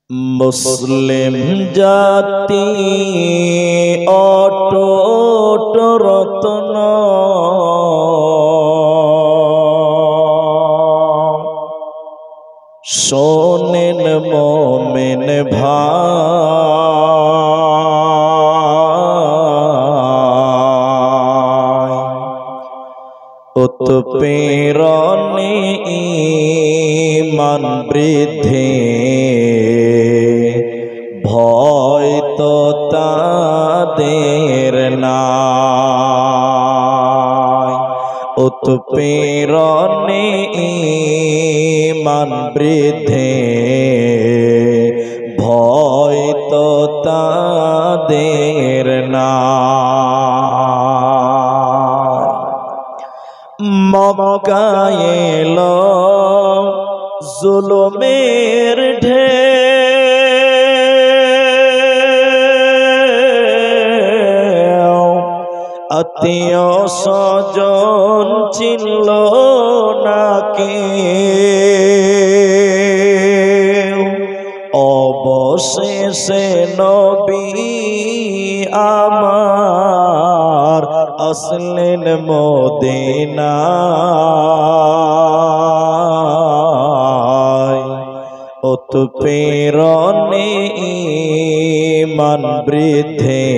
মুসলিম জাতি অটুট রত্ন, শোনেন মোমেন ভাই, উৎপীড়নে ঈমান বৃদ্ধি, ভয় তো তাদের নাই। উৎপীড়নে ঈমান বৃদ্ধি, ভয় তো তাদের নাই। মক্কায় এলো জুলুমের ঢেউ, আত্মীয় স্বজন চিনল না কেউ। অবশেষে নবী আমার আসলেন মদিনায়। উৎপীড়নে ঈমান বৃদ্ধি,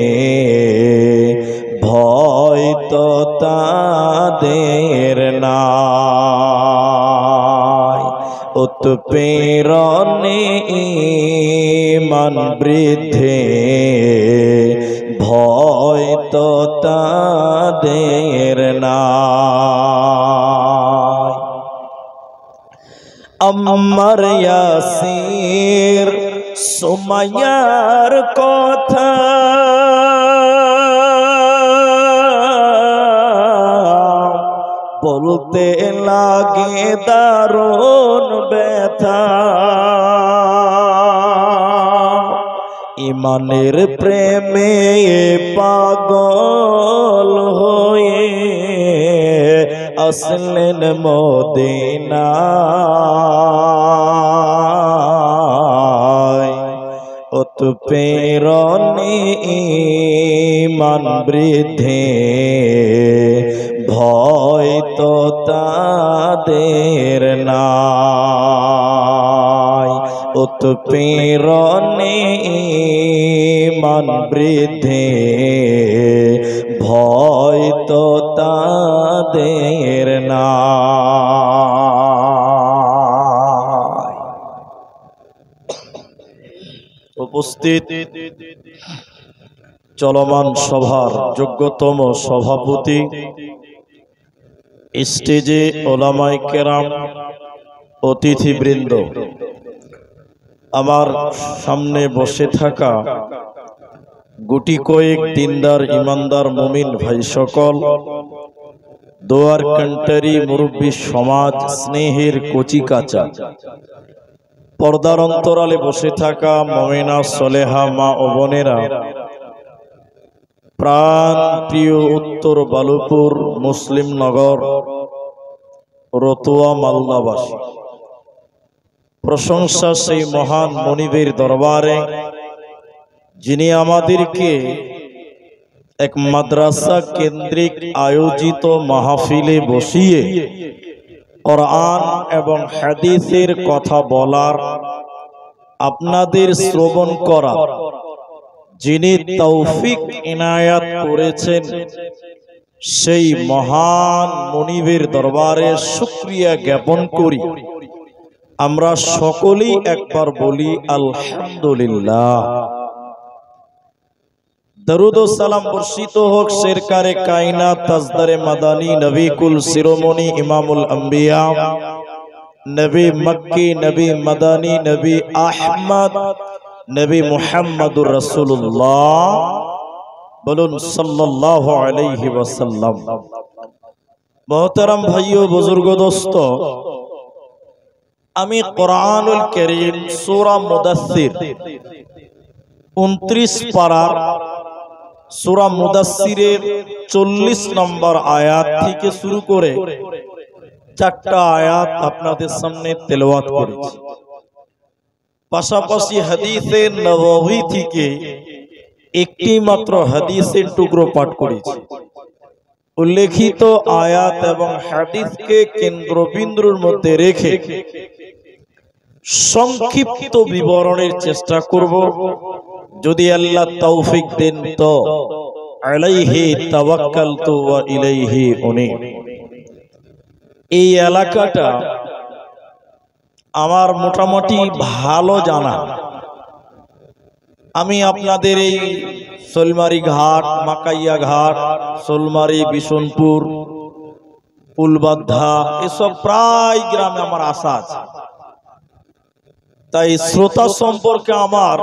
ভয় তো তাদের নাই। উৎপীড়নে ঈমান বৃদ্ধি, ভয় তো তাদের নাই। আম্মার ইয়াসির সুমাইয়ার কথা বলতে লাগে দারুণ ব্যথা। ইমানের প্রেমে পাগল হয়ে আসলেন মদিনায়। উৎপীড়নে ঈমান বৃদ্ধি, ভয় তো তাদের নাই। উৎপীড়নে ঈমান বৃদ্ধি, ভয় তো তাদের নাই। উপস্থিত চলমান সভার যোগ্যতম সভাপতি, স্টেজে ওলামায়ে কেরাম, অতিথিবৃন্দ, আমার সামনে বসে থাকা গুটি কয়েক দিনদার ইমানদার মুমিন ভাই সকল, দোয়ার কান্টারি মুরব্বী সমাজ, স্নেহের কচি কাঁচা, পর্দার অন্তরালে বসে থাকা মুমিনা সলেহা মা ও বোনেরা, প্রাণ প্রিয় উত্তর বালুপুর মুসলিম নগর রতুয়া মালদাবাসী, প্রশংসা সেই মহান মনিবের দরবারে যিনি আমাদেরকে এক মাদ্রাসা কেন্দ্রিক আয়োজিত মাহফিলে বসিয়ে কোরআন এবং হাদিসের কথা বলার, আপনাদের শ্রবণ করা যিনি তৌফিক ইনায়াত করেছেন, সেই মহান মনিবের দরবারে শুকরিয়া জ্ঞাপন করি। আমরা সকলেই একবার বলি আলহামদুলিল্লাহ। দরুদ ও সালাম বর্ষিত হোক সরকারে কায়নাত তাজদারে মাদানী নবী কুল শিরোমণি ইমামুল আম্বিয়া, নবী মক্কি, নবী মাদানী, নবী আহমদ, নবী মুহাম্মদুর রাসূলুল্লাহ, বলুন সাল্লাল্লাহু আলাইহি ওয়াসাল্লাম। মোহতারাম ভাইও বুজুর্গ দোস্ত, আমি কোরআনুল কারীম সূরা মুদাসসির 29 পারার সূরা মুদাসসিরের 40 নম্বর আয়াত থেকে শুরু করে 4টা আয়াত আপনাদের সামনে তেলাওয়াত করেছি। পাশাপাশি হাদিসে নববী থেকে একটি মাত্র হাদিসের টুকরো পাঠ করেছি। উল্লেখিত আয়াত এবং হাদিসকে কেন্দ্রবিন্দুর মধ্যে রেখে সংক্ষিপ্ত বিবরণের চেষ্টা করব। যদি আল্লাহ তৌফিক দেন তো আলাইহি তাওয়াক্কালতু ওয়া ইলাইহি উনীব। এই এলাকাটা আমার মোটামুটি ভালো জানা। আমি আপনাদের এই সোলমারি ঘাট, মাকাইয়া ঘাট, সোলমারি, বিশনপুর, পুলবাদ্ধা এসব প্রায় গ্রামে আমার আশা আছে। তাই শ্রোতা সম্পর্কে আমার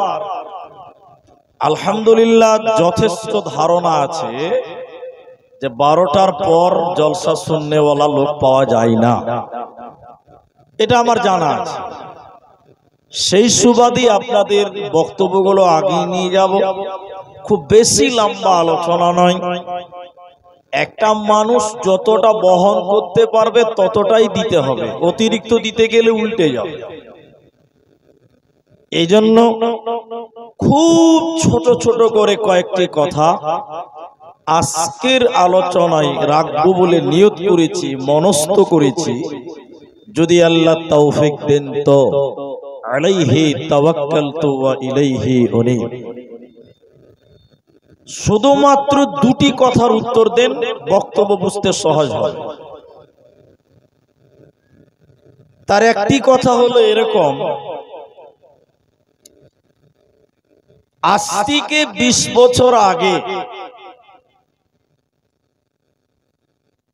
আলহামদুলিল্লাহ যথেষ্ট ধারণা আছে যে 12টার পর জলসা শুননেওয়ালা লোক পাওয়া যায় না, এটা আমার জানা আছে। সেই সুবাদে আপনাদের বক্তব্যগুলো আগিয়ে নিয়ে যাব। খুব বেশি লম্বা আলোচনা নয়। একটা মানুষ যতটা বহন করতে পারবে ততটাই দিতে হবে, অতিরিক্ত দিতে গেলে উল্টে যাবে। এই জন্য খুব ছোট ছোট করে কয়েকটি কথা আজকের আলোচনায় রাখবো বলে নিয়ত করেছি, মনস্থ করেছি। যদি আল্লাহ তৌফিক দেন তো আলাইহি তাওয়াক্কালতু ওয়া ইলাইহি উনীব। শুধুমাত্র দুটি কথার উত্তর দেন, বক্তব্য বুঝতে সহজ হবে। তার একটি কথা হলো এরকম, আজ থেকে 20 বছর আগে,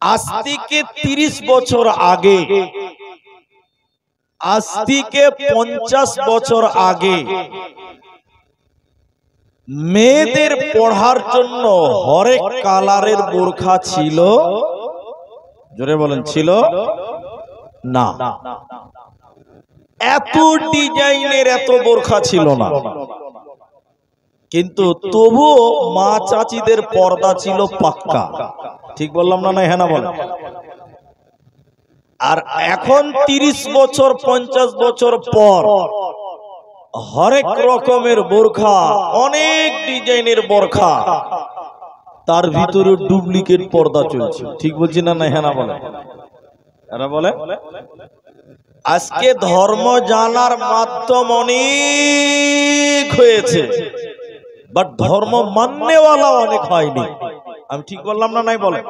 আজ থেকে 30 বছর আগে, আজ থেকে 50 বছর আগে মেয়েদের পড়ার জন্য হরেক কালারের বোরখা ছিল? জোরে বলেন, ছিল না। এত ডিজাইনের এত বোরখা ছিল না, কিন্তু তবুও মা চাচিদের পর্দা ছিল পাক্কা। ঠিক বললাম না? হ্যাঁ না বলেন। আর এখন 30 বছর 50 বছর পর হরেক রকমের বোরখা, অনেক ডিজাইনের বোরখা, তার ভিতরে ডুপ্লিকেট পর্দা চলছে। ঠিক বলছি না? হ্যাঁ না বলেন। এরা বলে আজকে ধর্ম জানার মাধ্যম অনেক হয়েছে, বাট ধর্ম মাননেওয়ালা অনেক হয়নি। আমি ঠিক বললাম না? নাই বলেন।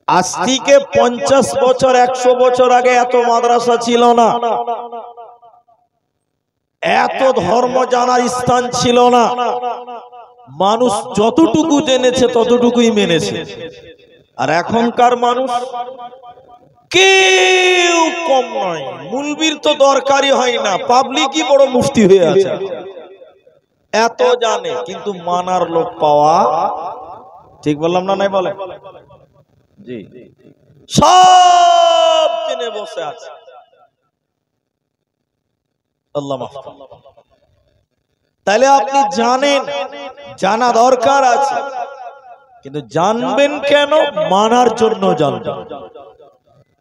আজ থেকে 50 বছর 100 বছর আগে এত মাদ্রাসা ছিল না, এত ধর্ম জানার স্থান ছিল না। মানুষ যতটুকু জেনেছে ততটুকুই মেনেছে। আর এখনকার মানুষ কেউ কম নয়। মুলবির তো দরকারই হয় না, পাবলিকই বড় মুফতি হয়ে আছে। এত জানে কিন্তু মানার লোক পাওয়া, ঠিক বললাম না? নাই বলে জি, সব জেনে বসে আছে। আল্লাহ মাফ করুন। তাহলে আপনি জানেন, জানা দরকার আছে, কিন্তু জানবেন কেন? মানার জন্য জানবেন।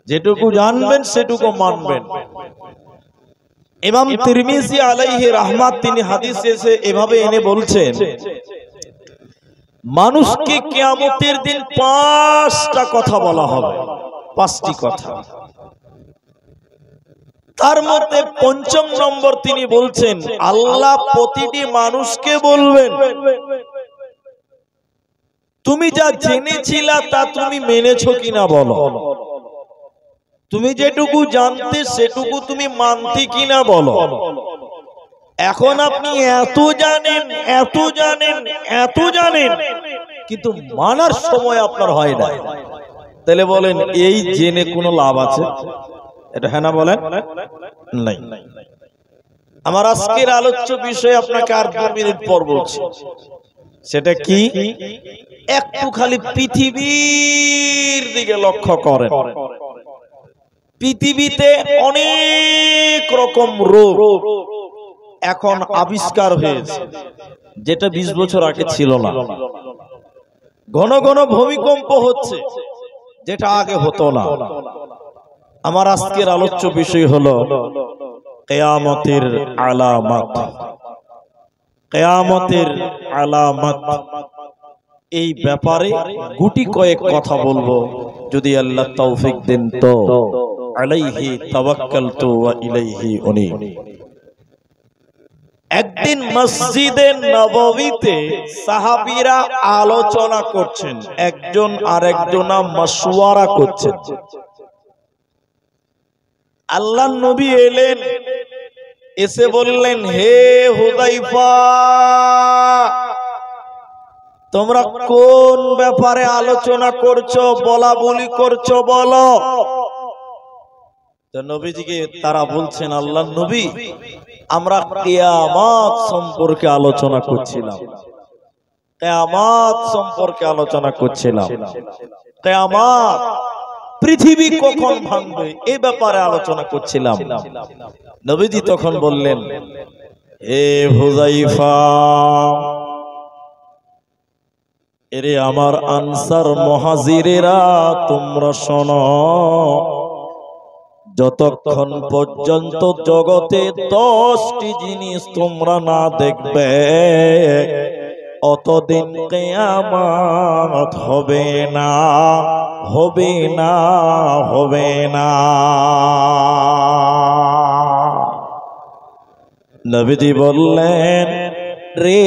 যেটুকু জানবেন সেটুকু মানবেন। ইমাম তিরমিজি আলাইহি রাহমাত তিনি হাদিসে এসে এভাবে এনে বলছেন, মানুষকে কিয়ামতের দিন 5টা কথা বলা হবে, 5টি কথা। তার মধ্যে 5ম নম্বর তিনি বলছেন, আল্লাহ প্রতিটি মানুষকে বলবেন, তুমি যা জেনেছিলা তা তুমি মেনেছো কিনা বলো। তুমি যেটুকু জানতে সেটুকু তুমি মানতে কিনা বলো। এখন আপনি এত জানেন, এত জানেন, এত জানেন, কিন্তু মানার সময় আপনার হয় না। তাহলে বলেন এই জেনে কোনো লাভ আছে? এটা হ্যাঁ না বলেন? নাই। আমার আজকের আলোচ্য বিষয় আপনাকে আর 2 মিনিট পর বলছি। সেটা কি? একটু খালি পৃথিবীর দিকে লক্ষ্য করেন। পৃথিবীতে অনেক রকম রোগ এখন আবিষ্কার হয়েছে, যেটা 20 বছর আগে ছিল না। ঘন ঘন ভূমিকম্প হচ্ছে, যেটা আগে হতো না। আমার আজকের আলোচ্য বিষয় হলো কিয়ামতের আলামত, কিয়ামতের আলামত, এই ব্যাপারে গুটি কয়েক কথা বলবো যদি আল্লাহ তৌফিক দেন তো। আলাইহি তাওয়াক্কালতু ওয়া ইলাইহি উনীব। একদিন মসজিদে নববীতে সাহাবীরা আলোচনা করছেন, একজন আরেকজনা মাশওয়ারা করছেন। আল্লাহর নবী এলেন, এসে বললেন, হে হুযায়ফা, তোমরা কোন ব্যাপারে আলোচনা করছো, বলা বলি করছো, বলো। তো নবীজিকে তারা বলছেন, আল্লাহর নবী, আমরা কিয়ামত সম্পর্কে আলোচনা করছিলাম, কিয়ামত সম্পর্কে আলোচনা করছিলাম। কিয়ামত, পৃথিবী কখন ভাঙবে এই ব্যাপারে আলোচনা করছিলাম। নবীজি তখন বললেন, হে হুযায়ফা, এরে আমার আনসার মুহাজিরেরা, তোমরা শোনো, যতক্ষণ পর্যন্ত জগতে 10টি জিনিস তোমরা না দেখবে, অতদিন কিয়ামত হবে না, হবে না, হবে না। নবীজি বললেন, রে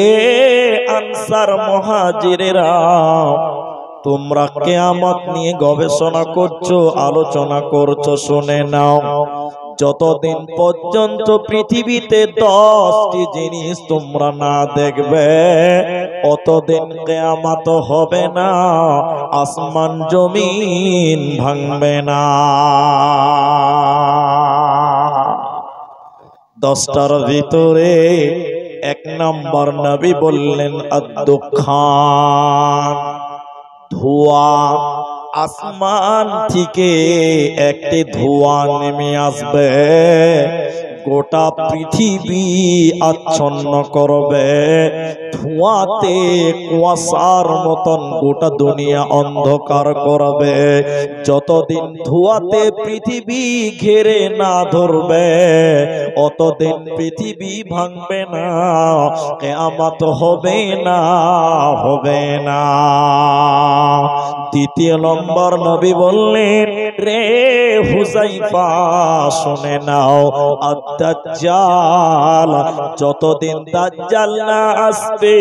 আনসার মুহাজিরেরা, তোমরা কিয়ামত নিয়ে গবেষণা করছো, আলোচনা করছো, শুনে নাও, যতদিন পর্যন্ত পৃথিবীতে 10টি জিনিস তোমরা না দেখবে, অতদিন কিয়ামত হবে না, আসমান জমিন ভাঙবে না। 10টার ভিতরে 1 নম্বর নবী বললেন আদ-দুখান, ধোঁয়া। আসমান থেকে একটি ধোঁয়া নেমে আসবে, গোটা পৃথিবী আচ্ছন্ন করবে, ধোঁয়াতে কুয়াশার মতন গোটা দুনিয়া অন্ধকার করবে। যতদিন ধোঁয়াতে পৃথিবী ঘেরে না ধরবে, অতদিন পৃথিবী ভাঙবে না, কিয়ামত হবে না, হবে না। 2 নম্বর নবী বললেন, রে হুযায়ফা, শুনে নাও, আদ-দাজ্জাল, যতদিন দাজ্জাল না আসবে,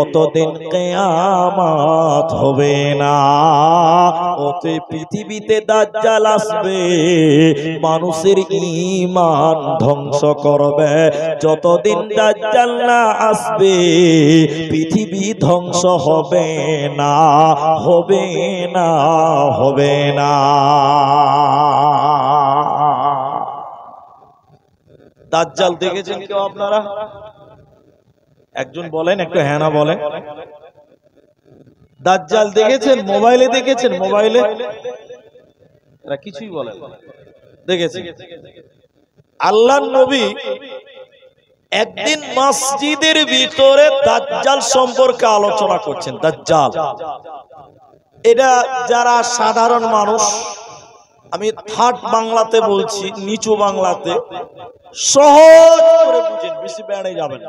অতদিন কিয়ামত হবে না। ওতে পৃথিবীতে দাজ্জাল আসবে, মানুষের ঈমান ধ্বংস করবে। যতদিন দাজ্জাল না আসবে, পৃথিবী ধ্বংস হবে না, হবে না, হবে না। দাজ্জাল দেখেছেন কেউ আপনারা? একজন বলেন, একটু হ্যাঁ না বলেন। দাজ্জাল দেখেছেন? মোবাইলে দেখেছেন? মোবাইলে? এরা কিছুই বলে দেখেছেন। আল্লাহর নবী একদিন মসজিদের ভিতরে দাজ্জাল সম্পর্কে আলোচনা করছেন। দাজ্জাল, এটা যারা সাধারণ মানুষ, আমি থার্ড বাংলাতে বলছি, নিচু বাংলাতে সহজ করে বুঝেন, বেশি বেড়ে যাবেন।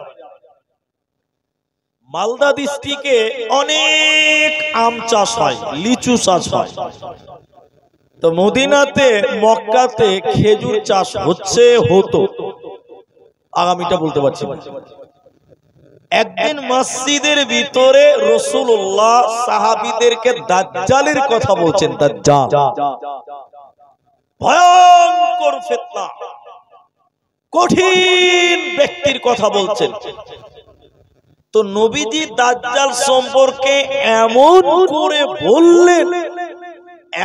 মালদা ডিস্ট্রিক্টে অনেক আম চাষ হয়, লিচু চাষ হয়। তো মদিনাতে, মক্কাতে খেজুর চাষ হচ্ছে, হতো, আগামীটা বলতে পারছি না। একদিন মসজিদের ভিতরে রাসূলুল্লাহ সাহাবীদেরকে দাজ্জালের কথা বলছেন। দাজ্জাল ভয়ঙ্কর ফিতনা, কঠিন ব্যক্তির কথা বলছেন। তো নবীজি দাজ্জাল সম্পর্কে এমন করে বললেন,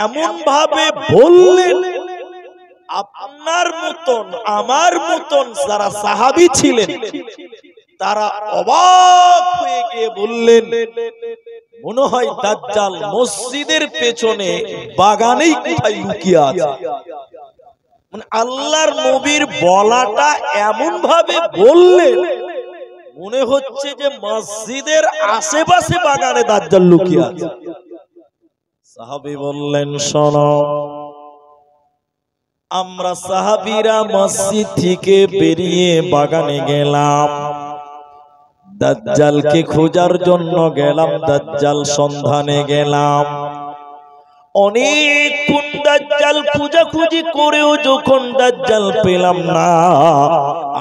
এমন ভাবে বললেন, আপনার মতন আমার মতন যারা সাহাবী ছিলেন তারা অবাক হয়ে গিয়ে বললেন, মনে হয় দাজ্জাল মসজিদের পেছনে বাগানেই কোথায় লুকিয়ে আছে। মানে আল্লাহর নবীর বলাটা এমন ভাবে বললেন, মনে হচ্ছে যে মসজিদের আশেপাশে বাগানে দাজ্জাল লুকিয়ে আছে। সাহাবী বললেন, শোনো, আমরা সাহাবীরা মসজিদ থেকে বেরিয়ে বাগানে গেলাম, দাজ্জালকে খোঁজার জন্য গেলাম, দাজ্জাল সন্ধানে গেলাম। অনেকক্ষণ দাজ্জাল খোঁজাখুঁজি করেও যখন দাজ্জাল পেলাম না,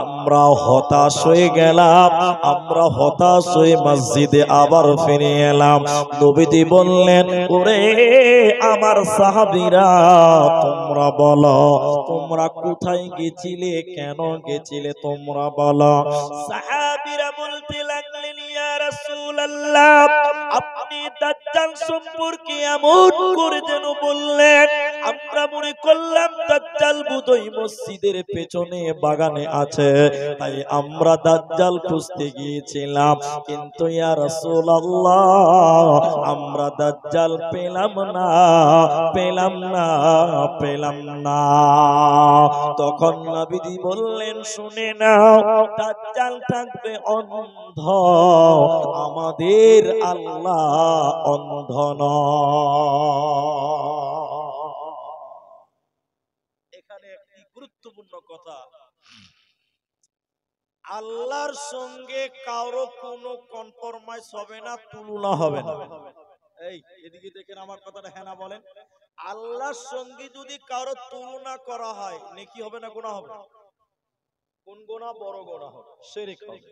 আমরা হতাশ হয়ে গেলাম। আমরা হতাশ হয়ে মসজিদে আবার ফিরে এলাম। নবীজি বললেন, ওরে আমার সাহাবীরা, তোমরা বলো তোমরা কোথায় গেছিলে, কেন গেছিলে, তোমরা বলো। সাহাবীরা বলতে লাগলেন, ইয়া রাসূলুল্লাহ, আপনি দাজ্জাল সম্পর্কে এমন করে যেন বললেন, আমরা মনে করলাম দাজ্জাল বোধহয় মসজিদের পেছনে বাগানে আছে, তাই আমরা দাজ্জাল খুঁজতে গিয়েছিলাম। কিন্তু ইয়া রাসূলুল্লাহ, আমরা দাজ্জাল পেলাম না, পেলাম না, পেলাম না। তখন নবীজি বললেন, শুনে নাও, দাজ্জাল থাকবে অন্ধ, আমাদের আল্লাহ অন্ধ নয়। এখানে একটি গুরুত্বপূর্ণ কথা, আল্লাহর সঙ্গে কারো কোনো কম্প্রোমাইজ হবে না, তুলনা হবে না। এই এদিকে দেখেন, আমার কথাটা হ্যাঁ না বলেন। আল্লাহর সঙ্গে যদি কারো তুলনা করা হয়, নেকি হবে না গুনাহ হবে? কোন গুনাহ? বড় গুনাহ হবে, শিরক হবে।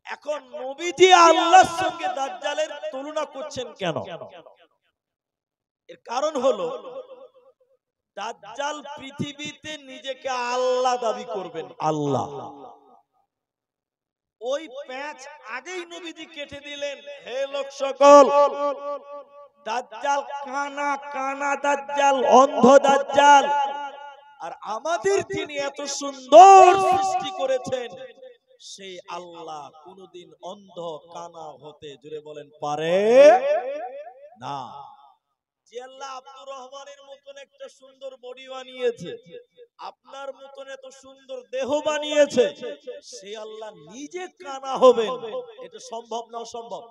এখন নবীজি আল্লাহর সঙ্গে দাজ্জালের তুলনা করছেন কেন? এর কারণ হলো, দাজ্জাল পৃথিবীতে নিজেকে আল্লাহ দাবি করবেন, আল্লাহ। ওই প্যাচ আগেই নবীজি কেটে দিলেন, হে লোক সকল, দাজ্জাল কানা, কানা দাজ্জাল, অন্ধ দাজ্জাল। আর আমাদের যিনি এত সুন্দর সৃষ্টি করেছেন, সেই আল্লাহ কোনদিন অন্ধ কানা হতে, জোরে বলেন, পারে না। যে আল্লাহ আব্দুর রহমানের মতন একটা সুন্দর বডি বানিয়েছে, আপনার মতন এত সুন্দর দেহ বানিয়েছে, সেই আল্লাহ নিজে কানা হবেন, এটা সম্ভব না? অসম্ভব?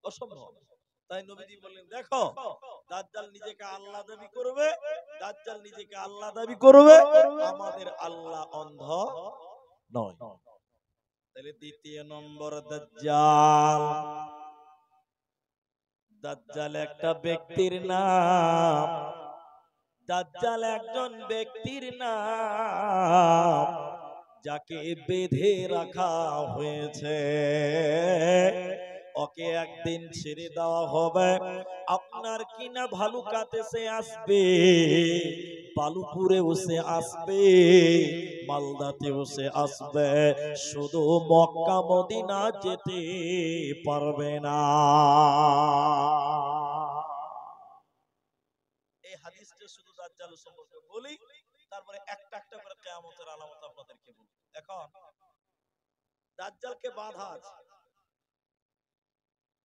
অসম্ভব। তাই নবীজি বললেন, দেখো, দাজ্জাল নিজেকে আল্লাহ দাবি করবে, দাজ্জাল নিজেকে আল্লাহ দাবি করবে, আমাদের আল্লাহ অন্ধ নয়। তাহলে দ্বিতীয় নম্বর, দাজ্জাল। দাজ্জাল একটা ব্যক্তির নাম, দাজ্জাল একজন ব্যক্তির নাম, যাকে বেঁধে রাখা হয়েছে। ওকে একদিন ছেড়ে দেওয়া হবে। আপনার কিনা ভালুকাতে সে আসবে, বালুপুরেও সে আসবে, মালদাতেও সে আসবে, শুধু মক্কা মদিনা যেতে পারবে না। এই হাদিসটা শুধু দাজ্জাল সম্পর্কে বলি, তারপরে একটা একটা করে কিয়ামতের আলামত আপনাদেরকে বলি। এখন দাজ্জালকে বাধা আছে,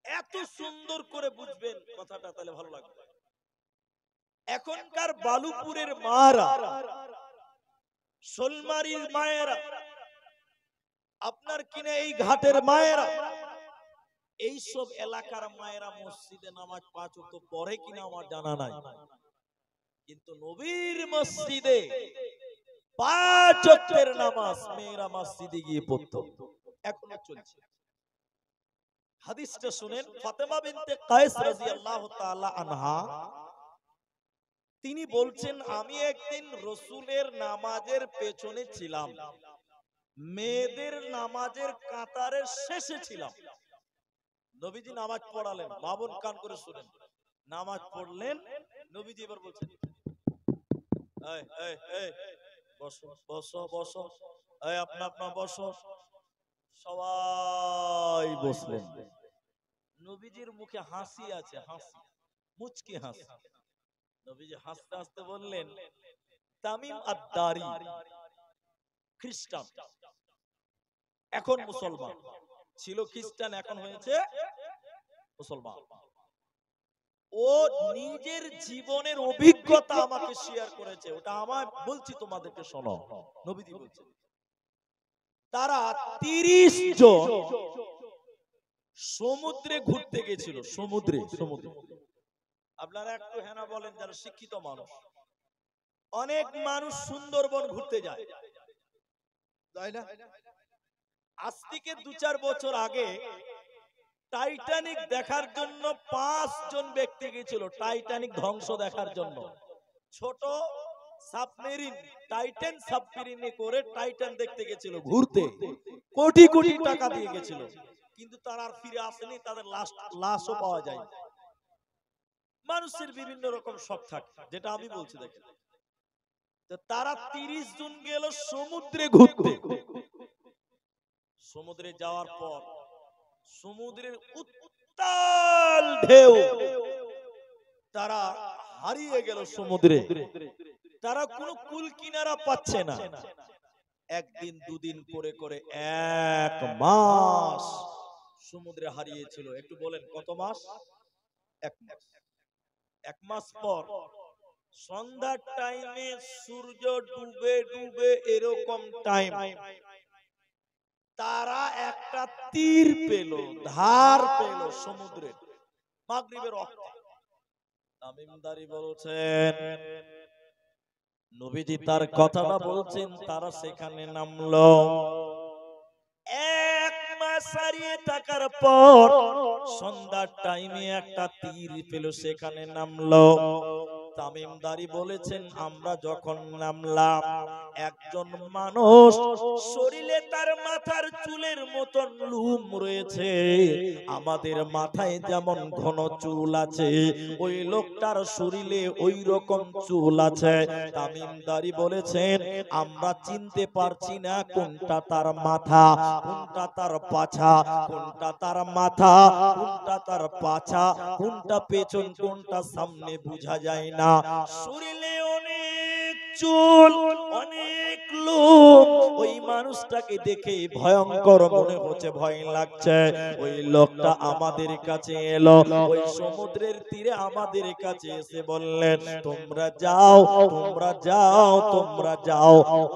এত সুন্দর করে বুঝবেন কথাটা, তাহলে ভালো লাগবে। এখনকার বালুপুরের মায়েরা, শোলমারির মায়েরা, আপনার কিনে এই ঘাটের মায়েরা, এই সব এলাকার মায়েরা মসজিদে নামাজ 5 ওয়াক্ত পড়ে কিনা আমার জানা নাই, কিন্তু নবীর মসজিদে 5 ওয়াক্তের নামাজ মেয়েরা মসজিদে গিয়ে পড়তো, এখনো চলছে। হাদিসটা শুনেন, ফাতেমা বিনতে কায়েস রাদিয়াল্লাহু তাআলা আনহা, তিনি বলছেন, আমি একদিন রাসূলের নামাজের পেছনে ছিলাম, মেয়েদের নামাজের কাতারের শেষে ছিলাম। নবীজি নামাজ পড়ালেন, মা বোন কান করে শুনেন, নামাজ পড়লেন, নবীজি এবার বলছেন, এই এই এই বসো বসো বসো, এই আপনা আপনা বসো। সবাই বসলেন। নবীজির মুখে হাসি আছে, হাসি, মুচকি হাসি। নবীজি হাসতে হাসতে বললেন, তামিম আদ-দারি, খ্রিস্টান, এখন মুসলমান, ছিল খ্রিস্টান, এখন হয়েছে মুসলমান। ও নিজের জীবনের অভিজ্ঞতা আমাকে শেয়ার করেছে, ওটা আমার বলছি তোমাদেরকে শোনো। নবীজি বলছেন, তারা 30 জন সমুদ্রে ঘুরতে গেছিল, সমুদ্রে। সমুদ্রে আপনারা একটু হ্যাঁ না বলেন যারা শিক্ষিত মানুষ। অনেক মানুষ সুন্দরবন ঘুরতে যায়, তাই না? আজ থেকে 2-4 বছর আগে টাইটানিক দেখার জন্য 5 জন ব্যক্তি গিয়েছিল, টাইটানিক ধ্বংস দেখার জন্য। ছোট সাবমেরিন, টাইটান সাবমেরিনে করে টাইটান দেখতে গেছিল ঘুরতে, কোটি কোটি টাকা দিয়ে গেছিল, কিন্তু তারা আর ফিরে আসেনি, তাদের লাশও পাওয়া যায়। মানুষের বিভিন্ন রকম শখ থাকে, যেটা আমি বলছি দেখেন। তো তারা 30 জন গেল সমুদ্রে ঘুরতে। সমুদ্রে যাওয়ার পর সমুদ্রের উত্তাল ঢেউ, তারা হারিয়ে গেল সমুদ্রে। তারা কোনো কুল কিনারা পাচ্ছে না। একদিন দুদিন করে করে 1 মাস সমুদ্রে হারিয়েছিল। একটু বলেন কত মাস? 1 মাস। 1 মাস পর সন্ধ্যার টাইমে সূর্য ডুবে ডুবে এরকম টাইম, তারা একটা তীর পেল, ধার পেল সমুদ্রের মাগরিবের ওয়াক্তে। তামিমদারি বলছেন, নবীজি তার কথাটা বলছেন, তারা সেখানে নামলো। 1 মাস হারিয়ে থাকার পর সন্ধ্যার টাইমে একটা তীর পেল, সেখানে নামলো। তামিমদারি বলেছেন, আমরা যখন নামলাম, একজন মানুষ শরীরে তার মাথার চুলের মতন লুম রয়েছে, আমাদের মাথায় যেমন ঘন চুল আছে, ওই লোকটার শরীরে ওই রকম চুল আছে। তামিমদারি বলেছেন, আমরা চিনতে পারছি না কোনটা তার মাথা, কোনটা তার পাছা, কোনটা তার মাথা, কোনটা তার পাছা, কোনটা পেছন, কোনটা সামনে, বোঝা যায় না। শরীরে অনেক চুল, অনেক লোম। ওই মানুষটাকে দেখে ভয়ঙ্কর মনে হচ্ছে, ভয় লাগছে। ওই লোকটা আমাদের কাছে এলো, ওই সমুদ্রের তীরে আমাদের কাছে এসে বললেন, তোমরা যাও, তোমরা যাও, তোমরা যাও,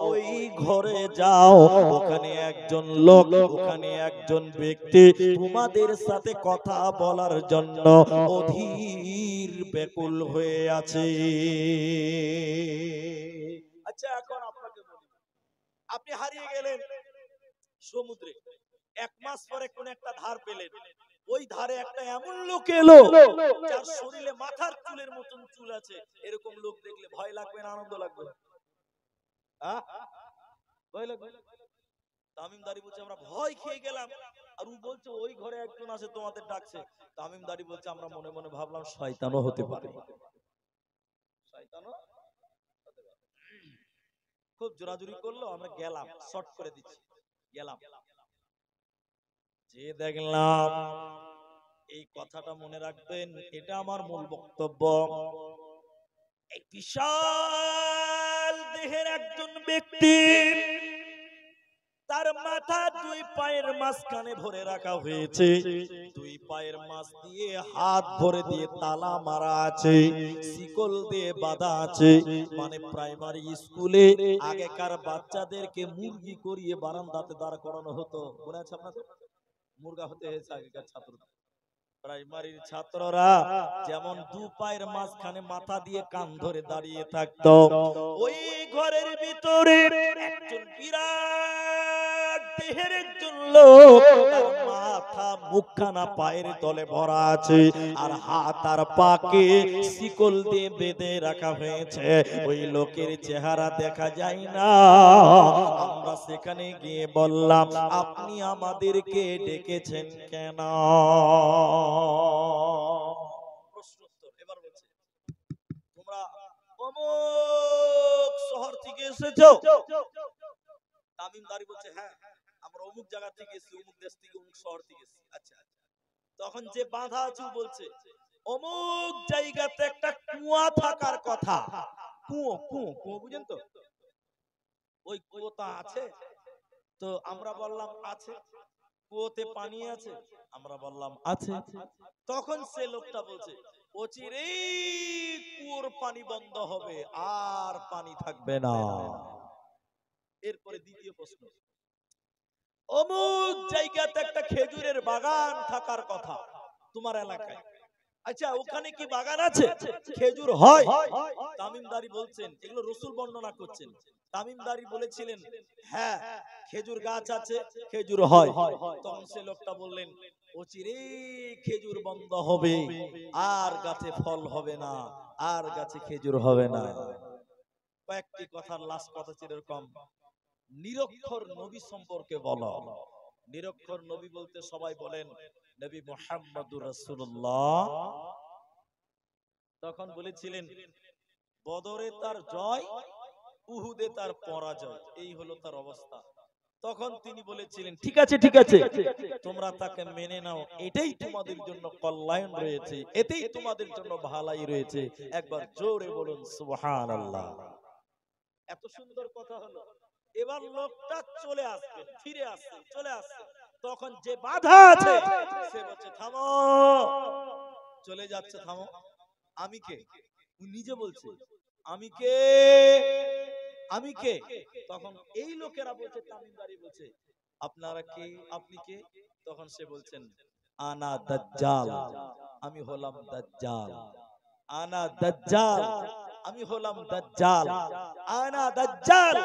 ওই ঘরে যাও, ওখানে একজন লোক, ওখানে একজন ব্যক্তি তোমাদের সাথে কথা বলার জন্য অধীর ব্যাকুল হয়ে আছে। আচ্ছা, এখন আপনাকে বলি, আপনি হারিয়ে গেলেন সমুদ্রে, 1 মাস পরে কোন একটা ধার পেলেন, ওই ধারে একটা এমন লোক এলো যার শরীরে মাথার চুলের মতন চুল আছে। এরকম লোক দেখলে ভয় লাগবে না আনন্দ লাগবে? ভয় লাগবে। তামিমদারি বলছে, আমরা ভয় খেয়ে গেলাম। আর ও বলছে, ওই ঘরে একজন আছে তোমাদের ডাকছে। তামিমদারি বলছে, আমরা মনে মনে ভাবলাম শয়তানও হতে পারে, শয়তানও হতে পারে। খুব জোরাজুরি করলো, আমরা গেলাম, শর্ট করে দিচ্ছি, গেলাম, যে দেখলাম, এই কথাটা মনে রাখবেন, এটা আমার মূল বক্তব্য। এই বিশাল দেহের একজন ব্যক্তি, তার মাথা 2 পায়ের মাঝখানে ভরে রাখা হয়েছে, 2 পায়ের মাঝ দিয়ে হাত ভরে দিয়ে তালা মারা আছে, শিকল দিয়ে বাঁধা আছে। মানে প্রাইমারি স্কুলে আগেকার বাচ্চাদেরকে মুরগি করিয়ে বারান্দাতে দাঁড় করানো হতো, মনে আছে আপনাদের? মুরগা হতে হয়েছে আগেকার ছাত্রদের। প্রাইমারির ছাত্ররা যেমন 2 পায়ের মাঝখানে মাথা দিয়ে কান ধরে দাঁড়িয়ে থাকতো, ওই ঘরের ভিতরে একজন বিরাট দেহের একজন লোক, তার মাথা মুখখানা পায়ের তলে ভরা আছে, আর হাত আর পাকে শিকল দিয়ে বেঁধে রাখা হয়েছে। ওই লোকের চেহারা দেখা যায় না। আমরা সেখানে গিয়ে বললাম, আপনি আমাদেরকে ডেকেছেন কেন? এবার বলছে, তোমরা অমুক শহর থেকে এসেছো? তামিমদারি বলছে, হ্যাঁ, আমরা অমুক জায়গা থেকে এসেছি, অমুক দেশ থেকে, অমুক শহর থেকে এসেছি। আচ্ছা, তখন যে বাঁধা আছে বলছে, অমুক জায়গাতে একটা কুয়া থাকার কথা। কুয়ো, কুয়ো, কুয়ো বুঝেন তো? ওই কুয়োটা আছে? তো আমরা বললাম আছে। কুয়োতে পানি আছে? আমরা বললাম আছে। তখন সে লোকটা বলছে, অচিরেই কুয়োর পানি বন্ধ হবে, আর পানি থাকবে না। এরপরে দ্বিতীয় প্রশ্ন, অমুক জায়গাতে একটা খেজুরের বাগান থাকার কথা তোমার এলাকায়, আচ্ছা ওখানে কি বাগান আছে? খেজুর হয়? তামিমদারি বলছেন, এগুলো রসুল বর্ণনা করছেন। তামিমদারি বলেছিলেন হ্যাঁ খেজুর গাছ আছে, খেজুর হয়। তখন সে লোকটা বললেন অচিরে খেজুর বন্ধ হবে, আর গাছে ফল হবে না, আর গাছে খেজুর হবে না। কয়েকটি কথার লাস্ট কথা ছিল এরকম, নিরক্ষর নবী সম্পর্কে বলো। নিরক্ষর নবী বলতে সবাই বলেন নবী মুহাম্মদুর রাসূলুল্লাহ। তখন বলেছিলেন বদরে তার জয়, উহুদে তার পরাজয়, এই হলো তার অবস্থা। তখন তিনি বলেছিলেন ঠিক আছে ঠিক আছে, তোমরা তাকে মেনে নাও, এটাই তোমাদের জন্য কল্যাণ রয়েছে, এতেই তোমাদের জন্য ভালাই রয়েছে। একবার জোরে বলুন সুবহানাল্লাহ। এত সুন্দর কথা হলো। এবার লোকটা চলে আসবে, ফিরে আসছে, চলে আসছে। তখন যে বাধা আছে সে বলছে থামো, চলে যাচ্ছে থামো। আমি কে? উনি নিজে বলছে আমি কে, আমি কে? তখন এই লোকেরা বলছে, তামিমদারি বলছে আপনারা কে, আপনি কে? তখন সে বলছেন আনা দাজ্জাল, আমি হলাম দাজ্জাল, আনা দাজ্জাল, আমি হলাম দাজ্জাল, আনা দাজ্জাল,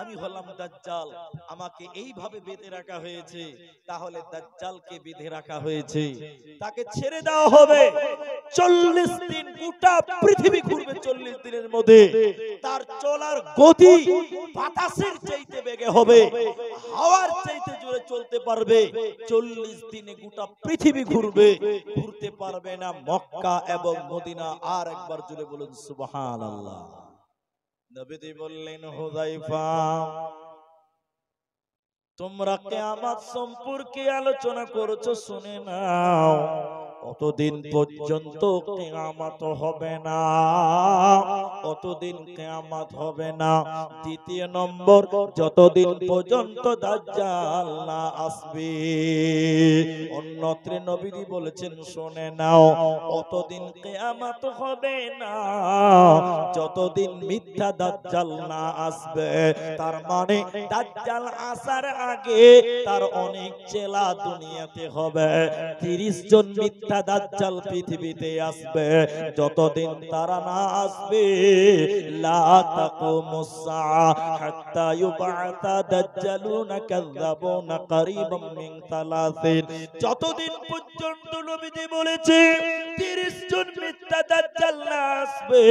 আমি হলাম দাজ্জাল। আমাকে এইভাবে বেঁধে রাখা হয়েছে, তাহলে দাজ্জালকে বেঁধে রাখা হয়েছে, তাকে ছেড়ে দেওয়া হবে। 40 দিন গোটা পৃথিবী ঘুরবে, 40 দিনের মধ্যে তার চলার গতি বাতাসের চাইতে বেগে হবে, হাওয়ার চাইতে জোরে চলতে পারবে। 40 দিনে গোটা পৃথিবী ঘুরবে, ঘুরতে পারবে না মক্কা এবং মদিনা। আর একবার জোরে বলুন সুবহানাল্লাহ। নবীজি বললেন হুযায়ফা, তোমরা কিয়ামত সম্পর্কে আলোচনা করেছো, শুনে নাও, অতদিন পর্যন্ত কিয়ামত হবে না, অতদিন কিয়ামত হবে না। দ্বিতীয় নম্বর, যতদিন পর্যন্ত দাজ্জাল না আসবে। অন্যত্র নবীজি বলেছেন শুনে নাও, অতদিন কিয়ামত হবে না যতদিন মিথ্যা দাজ্জাল না আসবে। তার মানে দাজ্জাল আসার আগে তার অনেক চেলা দুনিয়াতে হবে। 30 জন মিথ্যা দাজ্জাল পৃথিবীতে আসবে। যতদিন তারা না আসবে লা তাকুমুস সাআ হাত্তা ইউবা'তা দাজ্জালুনা কাযাবুনা কারীবাম মিন 30। যতদিন পর্যন্ত নবীজি বলেছে 30 জন মিথ্যা দাজ্জাল না আসবে,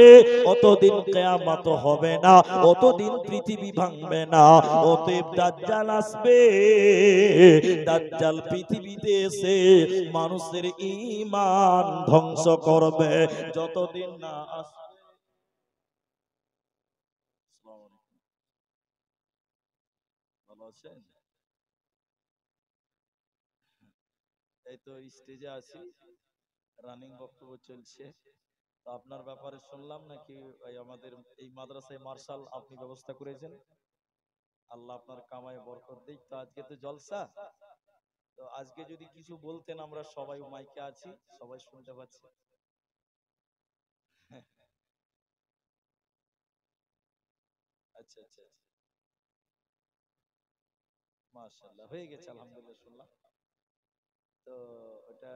অতদিন কিয়ামত হবে না, অতদিন পৃথিবী ভাঙবে না। অতএব দাজ্জাল আসবে, দাজ্জাল পৃথিবীতে এসে মানুষের ঈমান ধ্বংস করবে। যতদিন না আসবে। ভালো আছেন? এই তো স্টেজে আছি, রানিং বক্তব্য চলছে। তো আপনার ব্যাপারে শুনলাম নাকি আমাদের এই মাদ্রাসায় মার্শাল আপনি ব্যবস্থা করেছেন। আল্লাহ আপনার কামায় বরকত দিক। তো আজকে তো জলসা, তো আজকে যদি কিছু বলতেন, আমরা সবাই মাইকে আছি, সবাই শুনতে পাচ্ছি। আচ্ছা আচ্ছা, মাশাআল্লাহ, হয়ে গেছে আলহামদুলিল্লাহ, শুনলাম। তো ওটা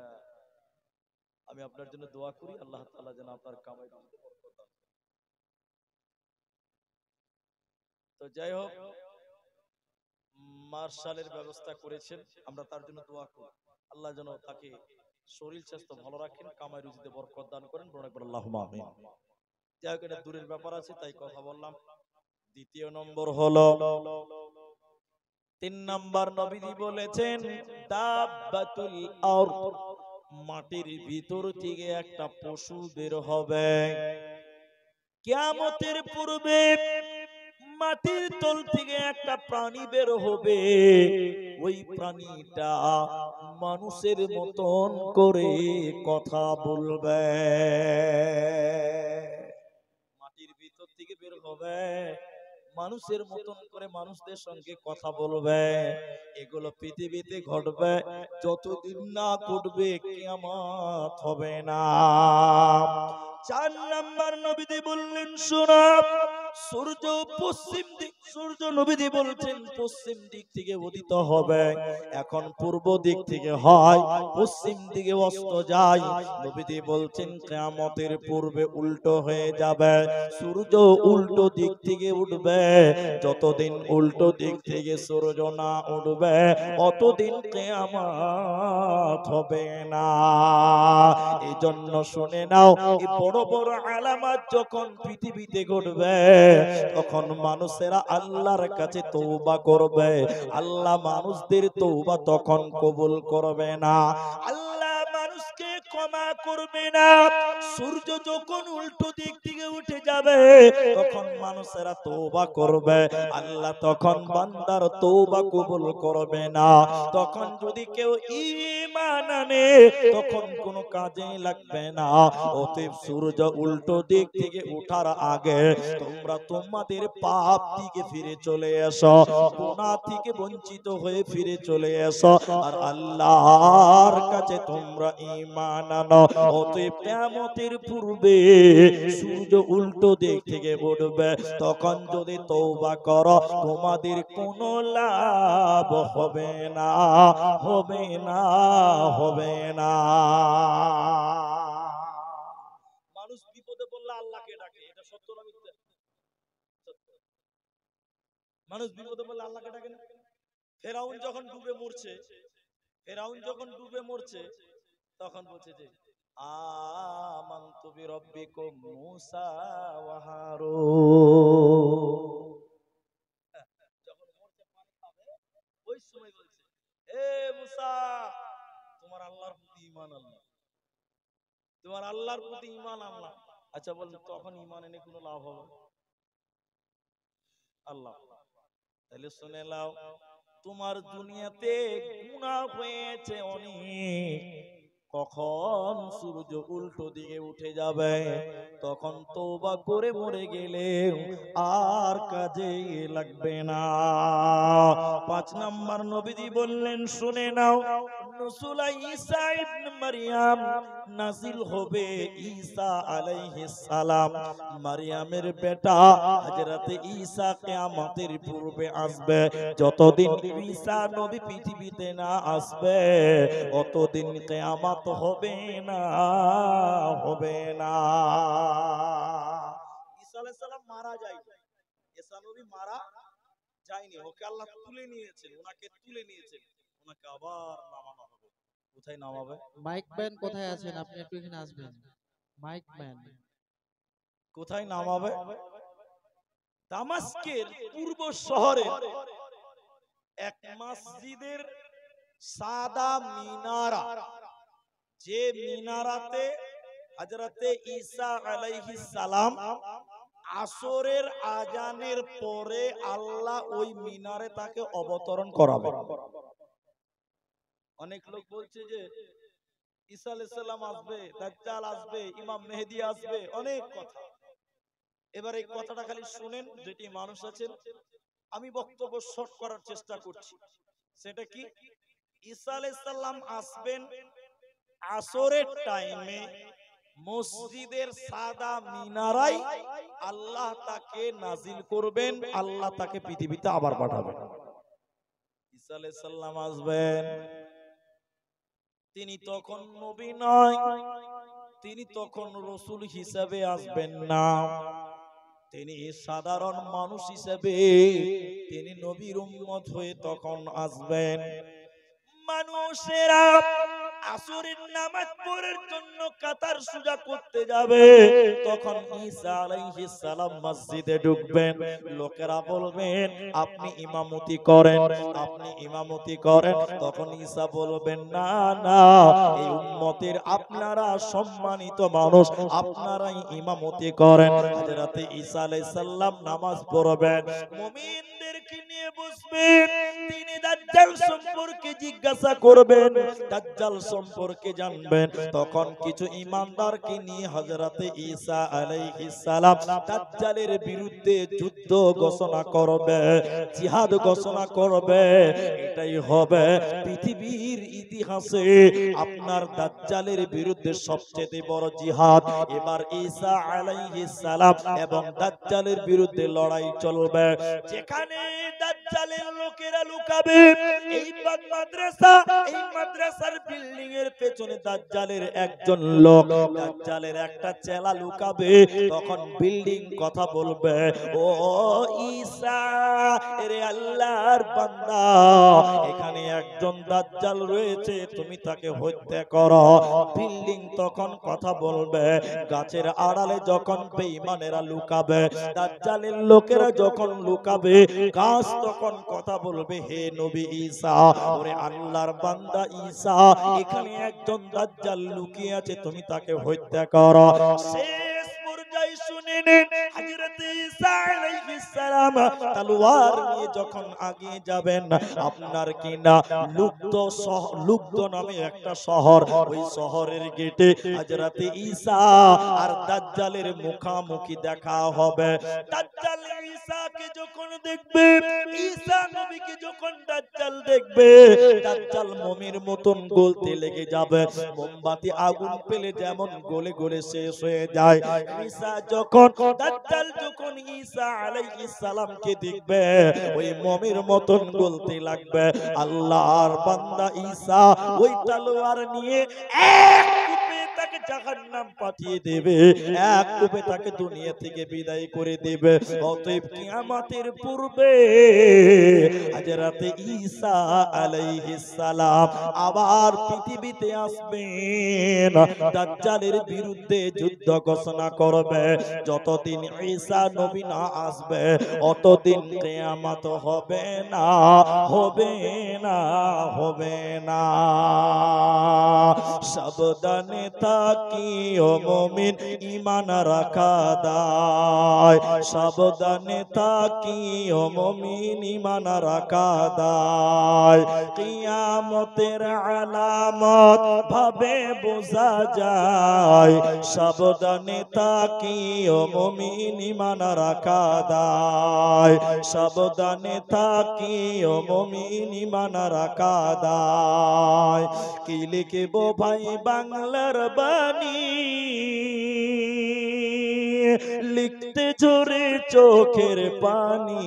আমি আপনার জন্য দোয়া করি, আল্লাহ তাআলা যেন আপনার কামায় বরকত দান। তো যাই হোক, মার্শালের ব্যবস্থা করেছেন, আমরা তার জন্য দোয়া করি, আল্লাহ যেন তাকে শরীর স্বাস্থ্য ভালো রাখেন, কামাই রুজিতে বরকত দান করেন, বড় একবার আল্লাহুম্মা আমিন। যাই হোক, এটা দূরের ব্যাপার আছে তাই কথা বললাম। দ্বিতীয় নম্বর হলো, 3 নম্বর নবীজি বলেছেন দাব্বাতুল আরদ, মাটির ভিতর থেকে একটা পশু বের হবে কিয়ামতের পূর্বে। মাটির তল থেকে একটা প্রাণী বের হবে, ওই প্রাণীটা মানুষের মতন করে কথা বলবে। মাটির ভিতর থেকে বের হবে, মানুষের মতন করে মানুষদের সঙ্গে কথা বলবে। এগুলো পৃথিবীতে ঘটবে, যতদিন না ঘটবে কিয়ামত হবে না। 4 নম্বর নবীজি বললেন শোনো, সূর্য পশ্চিম দিক সূর্য নবীজি বলছেন পশ্চিম দিক থেকে উদিত হবে, এখন পূর্ব দিক থেকে হয়, পশ্চিম দিকে অস্ত যায়। নবীজি বলছেন কিয়ামতের পূর্বে উল্টো হয়ে যাবে, সূর্য উল্টো দিক থেকে উঠবে। যতদিন উল্টো দিক থেকে সূর্য না উঠবে অতদিন কিয়ামত হবে না। এই জন্য শুনে নাও, এই বড় বড় আলামত যখন পৃথিবীতে ঘটবে তখন মানুষেরা আল্লাহর কাছে তওবা করবে, আল্লাহ মানুষদের তওবা তখন কবুল করবে না, আল্লাহ মানুষকে ক্ষমা করবে না। সূর্য যখন উল্টো দিক থেকে উঠে যাবে তখন মানুষেরা তওবা করবে, আল্লাহ তখন বান্দার তওবা কবুল করবে না। তখন যদি কেউ ঈমান আনে তখন কোনো কাজে লাগবে না। অতএব সূর্য উল্টো দিক থেকে ওঠার আগে তোমরা তোমাদের পাপ থেকে ফিরে চলে এসো, গুনাহ থেকে বঞ্চিত হয়ে ফিরে চলে এসো, আর আল্লাহর কাছে তোমরা ঈমান আনো। অতএব কিয়ামতের পূর্বে সূর্য উল্টো দিক থেকে উঠবে, তখন যদি তওবা করো তোমাদের কোনো লাভ হবে না, হবে না, হবে না। মানুষ বিপদে পড়লে আল্লাহকে ডাকে, এটা সত্য না মিথ্যা? মানুষ বিপদে পড়লে আল্লাহকে ডাকে না? ফেরাউন যখন ডুবে মরছে, ফেরাউন যখন ডুবে মরছে তখন বলছে যে আমানতু বিরাব্বিকুম মূসা ওয়া হারুন। যখন মরছে পানি খাবে ওই সময় বলছে এ মূসা তোমার আল্লাহর প্রতি ঈমান আনলাম, তোমার আল্লাহর প্রতি ঈমান আনলাম। আচ্ছা বল তখন ঈমান এনে কোনো লাভ হবে? আল্লাহ তাহলে শুনে নাও, তোমার দুনিয়াতে গুনাহ হয়েছে অনেক, কখন সূর্য উল্টো দিকে উঠে যাবে তখন তওবা করে মরে গেলে আর কাজে লাগবে না। ৫ নাম্বার নবীজি বললেন শুনে নাও, নূসুল ঈসা ইবনে মারইয়াম নাজিল হবে। ঈসা আলাইহিস সালাম মারইয়ামের বেটা হযরতে ঈসা কিয়ামতের পূর্বে আসবে। যতদিন ঈসা নবী পৃথিবীতে না আসবে অতদিন কিয়ামত হবে না, হবে না। ঈসা আলাইহিস সালাম মারা যায়নি, ঈসা নবী মারা যায়নি, ওকে আল্লাহ তুলে নিয়েছেন, ওনাকে তুলে নিয়েছেন, ওনাকে আবার নামানো হবে। কোথায় নামাবে? মাইক ম্যান কোথায় আছেন? আপনি একটু এখানে আসবেন। মাইক ম্যান কোথায় নামাবে? দামাস্কের পূর্ব শহরে এক মসজিদের সাদা মিনারা, যে মিনারাতে হযরতে ঈসা আলাইহিস সালাম আসরের আজানের পরে আল্লাহ ওই মিনারে তাকে অবতরণ করাবে। অনেক লোক বলছে যে ঈসা আলাইহিস সালাম আসবে, দাজ্জাল আসবে, ইমাম মেহেদী আসবে, অনেক কথা। এবার এই কথাটা খালি শুনেন, যেটি মানুষ আছেন আমি বক্তব্য শর্ট করার চেষ্টা করছি। সেটা কি? ঈসা আলাইহিস সালাম আসবেন আসরের টাইমে, মসজিদের সাদা মিনারায় আল্লাহ তাকে নাজিল করবেন, আল্লাহ তাকে পৃথিবীতে আবার পাঠাবেন। ঈসা আলাইহিস সালাম আসবেন, তিনি তখন নবী নয়, তিনি তখন রাসূল হিসেবে আসবেন না, তিনি সাধারণ মানুষ হিসেবে তিনি নবীর উম্মত হয়ে তখন আসবেন। মানুষেরা আসরের নামাজ পড়ার জন্য কাতার সোজা করতে যাবে, তখন ঈসা আলাইহিস সালাম মসজিদে ঢুকবেন, লোকেরা বলবেন আপনি ইমামতি করেন, আপনি ইমামতি করেন। তখন ঈসা বলবেন না না, এই উম্মতের আপনারা সম্মানিত মানুষ, আপনারাই ইমামতি করেন। হযরতে ঈসা আলাইহিস সালাম নামাজ পড়বেন, মুমিনদেরকে নিয়ে বসবেন, তিনি দাজ্জাল সম্পর্কে জিজ্ঞাসা করবেন, দাজ্জাল সম্পর্কে জানবেন, তখন কিছু ঈমানদারকে নিয়ে হযরতে ঈসা আলাইহিস সালাম দাজ্জালের বিরুদ্ধে যুদ্ধ ঘোষণা করবে, জিহাদ ঘোষণা করবে। এটাই হবে পৃথিবীর ইতিহাসে আপনার দাজ্জালের বিরুদ্ধে সবচেয়ে বড় জিহাদ। এবার ঈসা আলাইহিস সালাম এবং দাজ্জালের বিরুদ্ধে লড়াই চলবে। যেখানে দাজ্জালের লোকেরা লুকাবে, এই মাদ্রাসা, এই মাদ্রাসার বিল্ডিং এর পেছনে দাজ্জালের একজন লোক, দাজ্জালের একটা চেলা লুকাবে। তখন বিল্ডিং কথা বলবে, ও ঈসা রে আল্লাহর বান্দা, এখানে একজন দাজ্জাল রয়েছে, তুমি তাকে হত্যা করো। বিল্ডিং তখন কথা বলবে। গাছের আড়ালে যখন বেঈমানেরা লুকাবে, দাজ্জালের লোকেরা যখন লুকাবে, গাছ তখন কথা বলবে, হে নবী ঈসা, ওরে আল্লাহর বান্দা ঈসা, এখানে একজন দাজ্জাল লুকিয়ে আছে, তুমি তাকে হত্যা করো। শেষ পর্যায়ে শুনে নিন, হযরত ঈসা আলাইহিস সালাম তলোয়ার নিয়ে যখন আগিয়ে যাবেন, আপনার কি না লুব্ধ নামে একটা শহর, ওই শহরের গেটে হযরত ঈসা আর দাজ্জালের মুখামুখি দেখা হবে। দাজ্জাল ঈসাকে যখন দেখবে, ঈসা নবীকে যখন দাজ্জাল দেখবে, দাজ্জাল মোমের মতন গলতে লেগে যাবে। মোমবাতি আগুন পেলে যেমন গলে গলে শেষ হয়ে যায়, ঈসা যখন দাজ্জাল যখন ঈসা আলাইহিস সালামকে দেখবে, ওই মোমের মতন গলতে লাগবে। আল্লাহর বান্দা ঈসা ওই তলোয়ার নিয়ে এক কোপে তাকে জাহান্নাম পাঠিয়ে দেবে, এক কোপে তাকে দুনিয়া থেকে বিদায় করে দেবে। অতএব কিয়ামতের পূর্বে হযরত ঈসা আলাইহিস সালাম আবার পৃথিবীতে আসবেন, দাজ্জালের বিরুদ্ধে যুদ্ধ ঘোষণা করবে। যতদিন ঈসা নবী না আসবে, অতদিন কিয়ামত হবে না, হবে না, হবে না। সাবধানে থাকিও মুমিন, ঈমান রাখা দায়। সাবধানে থাকিও মুমিন, ঈমান রাখা দায়। কিয়ামতের আলামত ভাবে বোঝা যায়। সাবধানে থাকিও মুমিন, ঈমান রাখা দায়। সাবধানে থাকিও মুমিন, ঈমান রাখা দায়। কি লিখব ভাই বাংলার বাণী, লিখতে ঝরে চোখের পানি।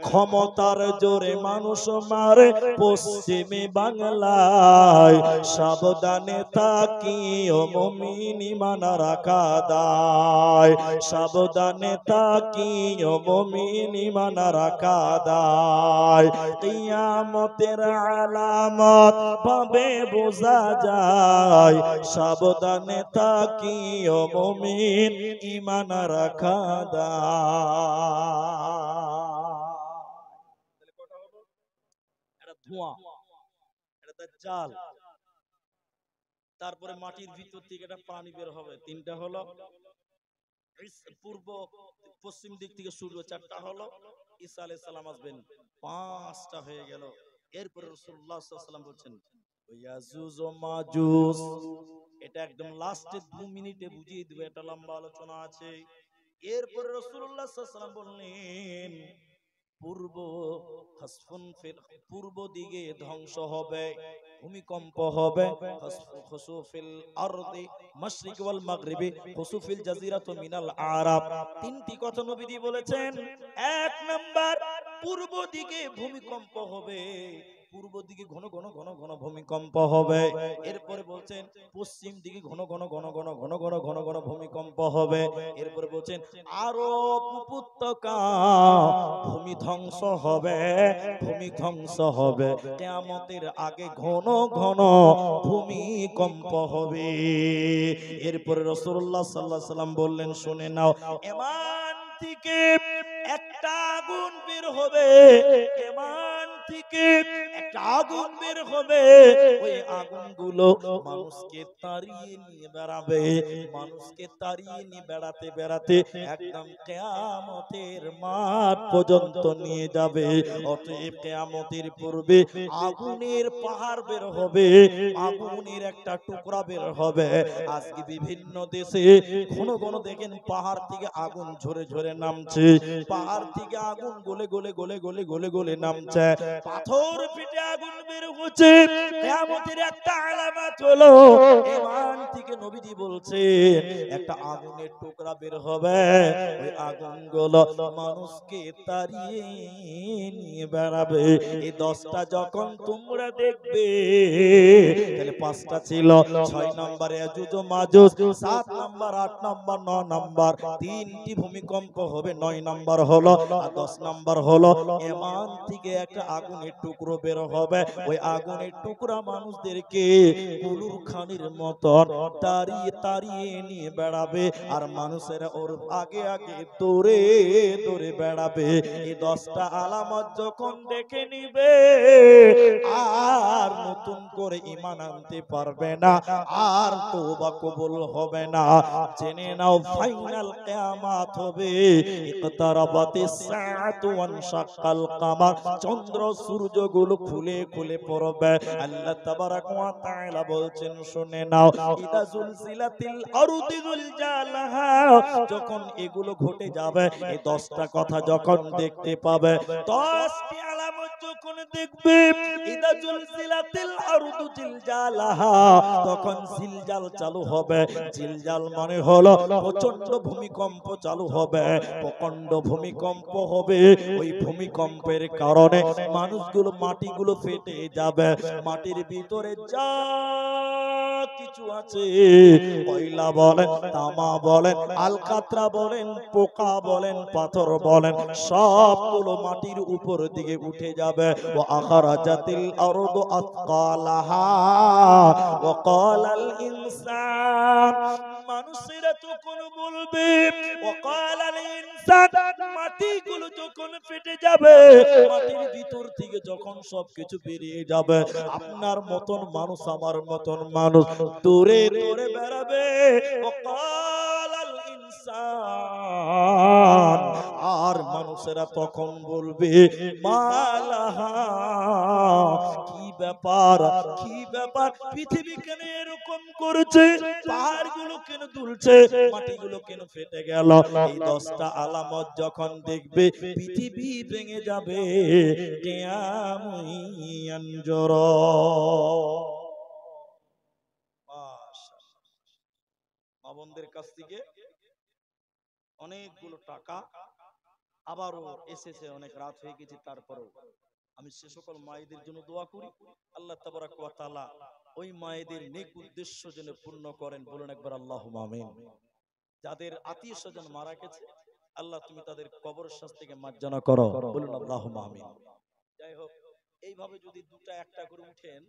ক্ষমতার জোরে মানুষ মারে পশ্চিমে বাংলায়। সাবধানে থাকিও মুমিন, ঈমান রাখা দায়। সাবধানে থাকিও মুমিন, ঈমান রাখা দায়। কিয়ামতের আলামত ভাবে বোঝা যায়। সাবধানে থাকিও মুমিন, ঈমান রাখা দায়। ধোঁয়া, এটা দাজ্জাল। তারপরে মাটির ভিতর থেকে একটা পানি বের হবে। তিনটা হলো পূর্ব পশ্চিম দিক থেকে সূর্য, চারটা হলো ঈসা আলাইহিস সালাম আসবেন, পাঁচটা হয়ে গেল। এরপরে রাসূলুল্লাহ সাল্লাল্লাহু আলাইহি ওয়াসাল্লাম বলছেন ইয়াজুজ ও মাজুজ, এটা একদম লাস্টে 2 মিনিটে বুঝিয়ে দেব, এটা লম্বা আলোচনা আছে। এরপরে রাসূলুল্লাহ সাল্লাল্লাহু আলাইহি ওয়াসাল্লাম বললেন পূর্ব দিকে ধ্বংস হবে, ভূমিকম্প হবে। খুসুফিল আরদি মাশরিক ওয়াল মাগরিবি খুসুফিল জাজিরাত মিনাল আরাব। তিনটি কথা নবীজি বলেছেন। এক নাম্বার, পূর্ব দিকে ভূমিকম্প হবে, পূর্ব দিকে ঘন ঘন ঘন ঘন ভূমিকম্প হবে। এরপরে বলছেন পশ্চিম দিকে ঘন ঘন ঘন ঘন ঘন ঘন ঘন ঘন ভূমিকম্প হবে। এরপরে বলছেন আরব উপত্যকা ভূমি ধ্বংস হবে, ভূমি ধ্বংস হবে। কিয়ামতের আগে ঘন ঘন ভূমিকম্প হবে। এরপরে রাসূলুল্লাহ সাল্লাল্লাহু আলাইহি ওয়াসাল্লাম বললেন, শুনে নাও, এমান থেকে একটা আগুন বের হবে, এমান থেকে আগুন বের হবে, ওই আগুনগুলো মানুষকে তাড়িয়ে নিয়ে বেড়াবে, মানুষকে তাড়িয়ে নিয়ে বেড়াতে বেড়াতে একদম কিয়ামতের মাঠ পর্যন্ত নিয়ে যাবে। অতএব কিয়ামতের পূর্বে আগুনের পাহাড় বের হবে, আগুনের একটা টুকরা বের হবে। আজকে বিভিন্ন দেশে ঘন ঘন দেখেন পাহাড় থেকে আগুন ঝরে ঝরে নামছে, পাহাড় থেকে আগুন গলে গলে গলে গলে গলে গলে নামছে, পাথর ফেটে আগুন বের হচ্ছে। কিয়ামতের একটা আলামত হলো, ঈমান থেকে নবীজি বলছে একটা আগুনের টুকরা বের হবে, ওই আগুনগুলো মানুষকে তাড়িয়ে নিয়ে বেড়াবে। এই 10টা যখন তোমরা দেখবে, তাহলে 5টা ছিল, 6 নম্বরে ইয়াজুজ ও মাজুজ, 7 নম্বর 8 নম্বর 9 নম্বর 3টি ভূমিকম্প হবে, 9 নম্বর হলো, আর 10 নম্বর হলো ঈমান থেকে একটা আগুনের টুকরো বের হবে, ওই আগুনের টুকরা মানুষদেরকে কুলুর খানির মতন তাড়িয়ে তাড়িয়ে নিয়ে বেড়াবে, আর মানুষেরা ওর আগে আগে দৌড়ে দৌড়ে বেড়াবে। এই 10টা আলামত যখন দেখে নিবে, আর নতুন করে ঈমান আনতে পারবে না, আর তওবা কবুল হবে না। জেনে নাও ফাইনাল কিয়ামত হবে। ইকতারাবাতিস সাআতু ওয়ানশাক্কাল কামার, চন্দ্র সূর্যগুলো খুলে খুলে পড়বে। আল্লাহ তাবারাক ওয়া তাআলা বলছেন, শুনে নাও, ইদা জুলজিলাতিল আরদু জুলজালাহা, যখন এগুলো ঘটে যাবে, এই 10টা কথা যখন দেখতে পাবে, 10টি আলামত যখন দেখবে, ইদা জুলজিলাতিল আরদু জিলজালাহা, তখন জিলজাল চালু হবে। জিলজাল মানে হলো প্রচন্ড ভূমিকম্প চালু হবে, প্রচন্ড ভূমিকম্প হবে। ওই ভূমিকম্পের কারণে মানুষগুলো, মাটিগুলো ফেটে যাবে, মাটির ভিতরে যা কিছু আছে, কয়লা বলেন, তামা বলেন, আলকাতরা বলেন, পোকা বলেন, পাথর বলেন, সবগুলো মাটির উপর দিকে উঠে যাবে। ওয়া আখরাজাতিল আরদু আতকালাহা ওয়া ক্বালাল ইনসান, মানুষেরা তখন বলবে, ওয়া ক্বালাল ইনসান, মাটিগুলো যখন ফেটে যাবে, মাটির ভিতর থেকে যখন সবকিছু বেরিয়ে যাবে, আপনার মতন মানুষ, আমার মতন মানুষ দূরে দূরে বেড়াবে। ওয়া ক্বালাল ইনসান, আর মানুষেরা তখন বলবে, মালাহা, কি ব্যাপার, কি ব্যাপার, পৃথিবী কেন এরকম করছে, পাহাড়গুলো কেন দুলছে, মাটিগুলো কেন ফেটে গেল? এই 10টা আলামত যখন দেখবে, পৃথিবী ভেঙে যাবে। কিয়ামুন ইয়ানজুর। মা বোনদের কাছ থেকে অনেকগুলো টাকা আবারও এসেছে, অনেক রাত হয়ে গেছে, তারপরেও আমি সে সকল মায়েদের জন্য দোয়া করি, আল্লাহ তাবারাক ওয়া তাআলা ওই মায়েদের নেক উদ্দেশ্য যেন পূর্ণ করেন। বলুন একবার আল্লাহুম্মা আমিন। যাদের আত্মীয় স্বজন মারা গেছে, আল্লাহ তুমি তাদের কবর শাস্তিকে মার্জনা করো। বলুন আল্লাহুম্মা আমিন। যাই হোক, এইভাবে যদি দুটা একটা করে উঠেন,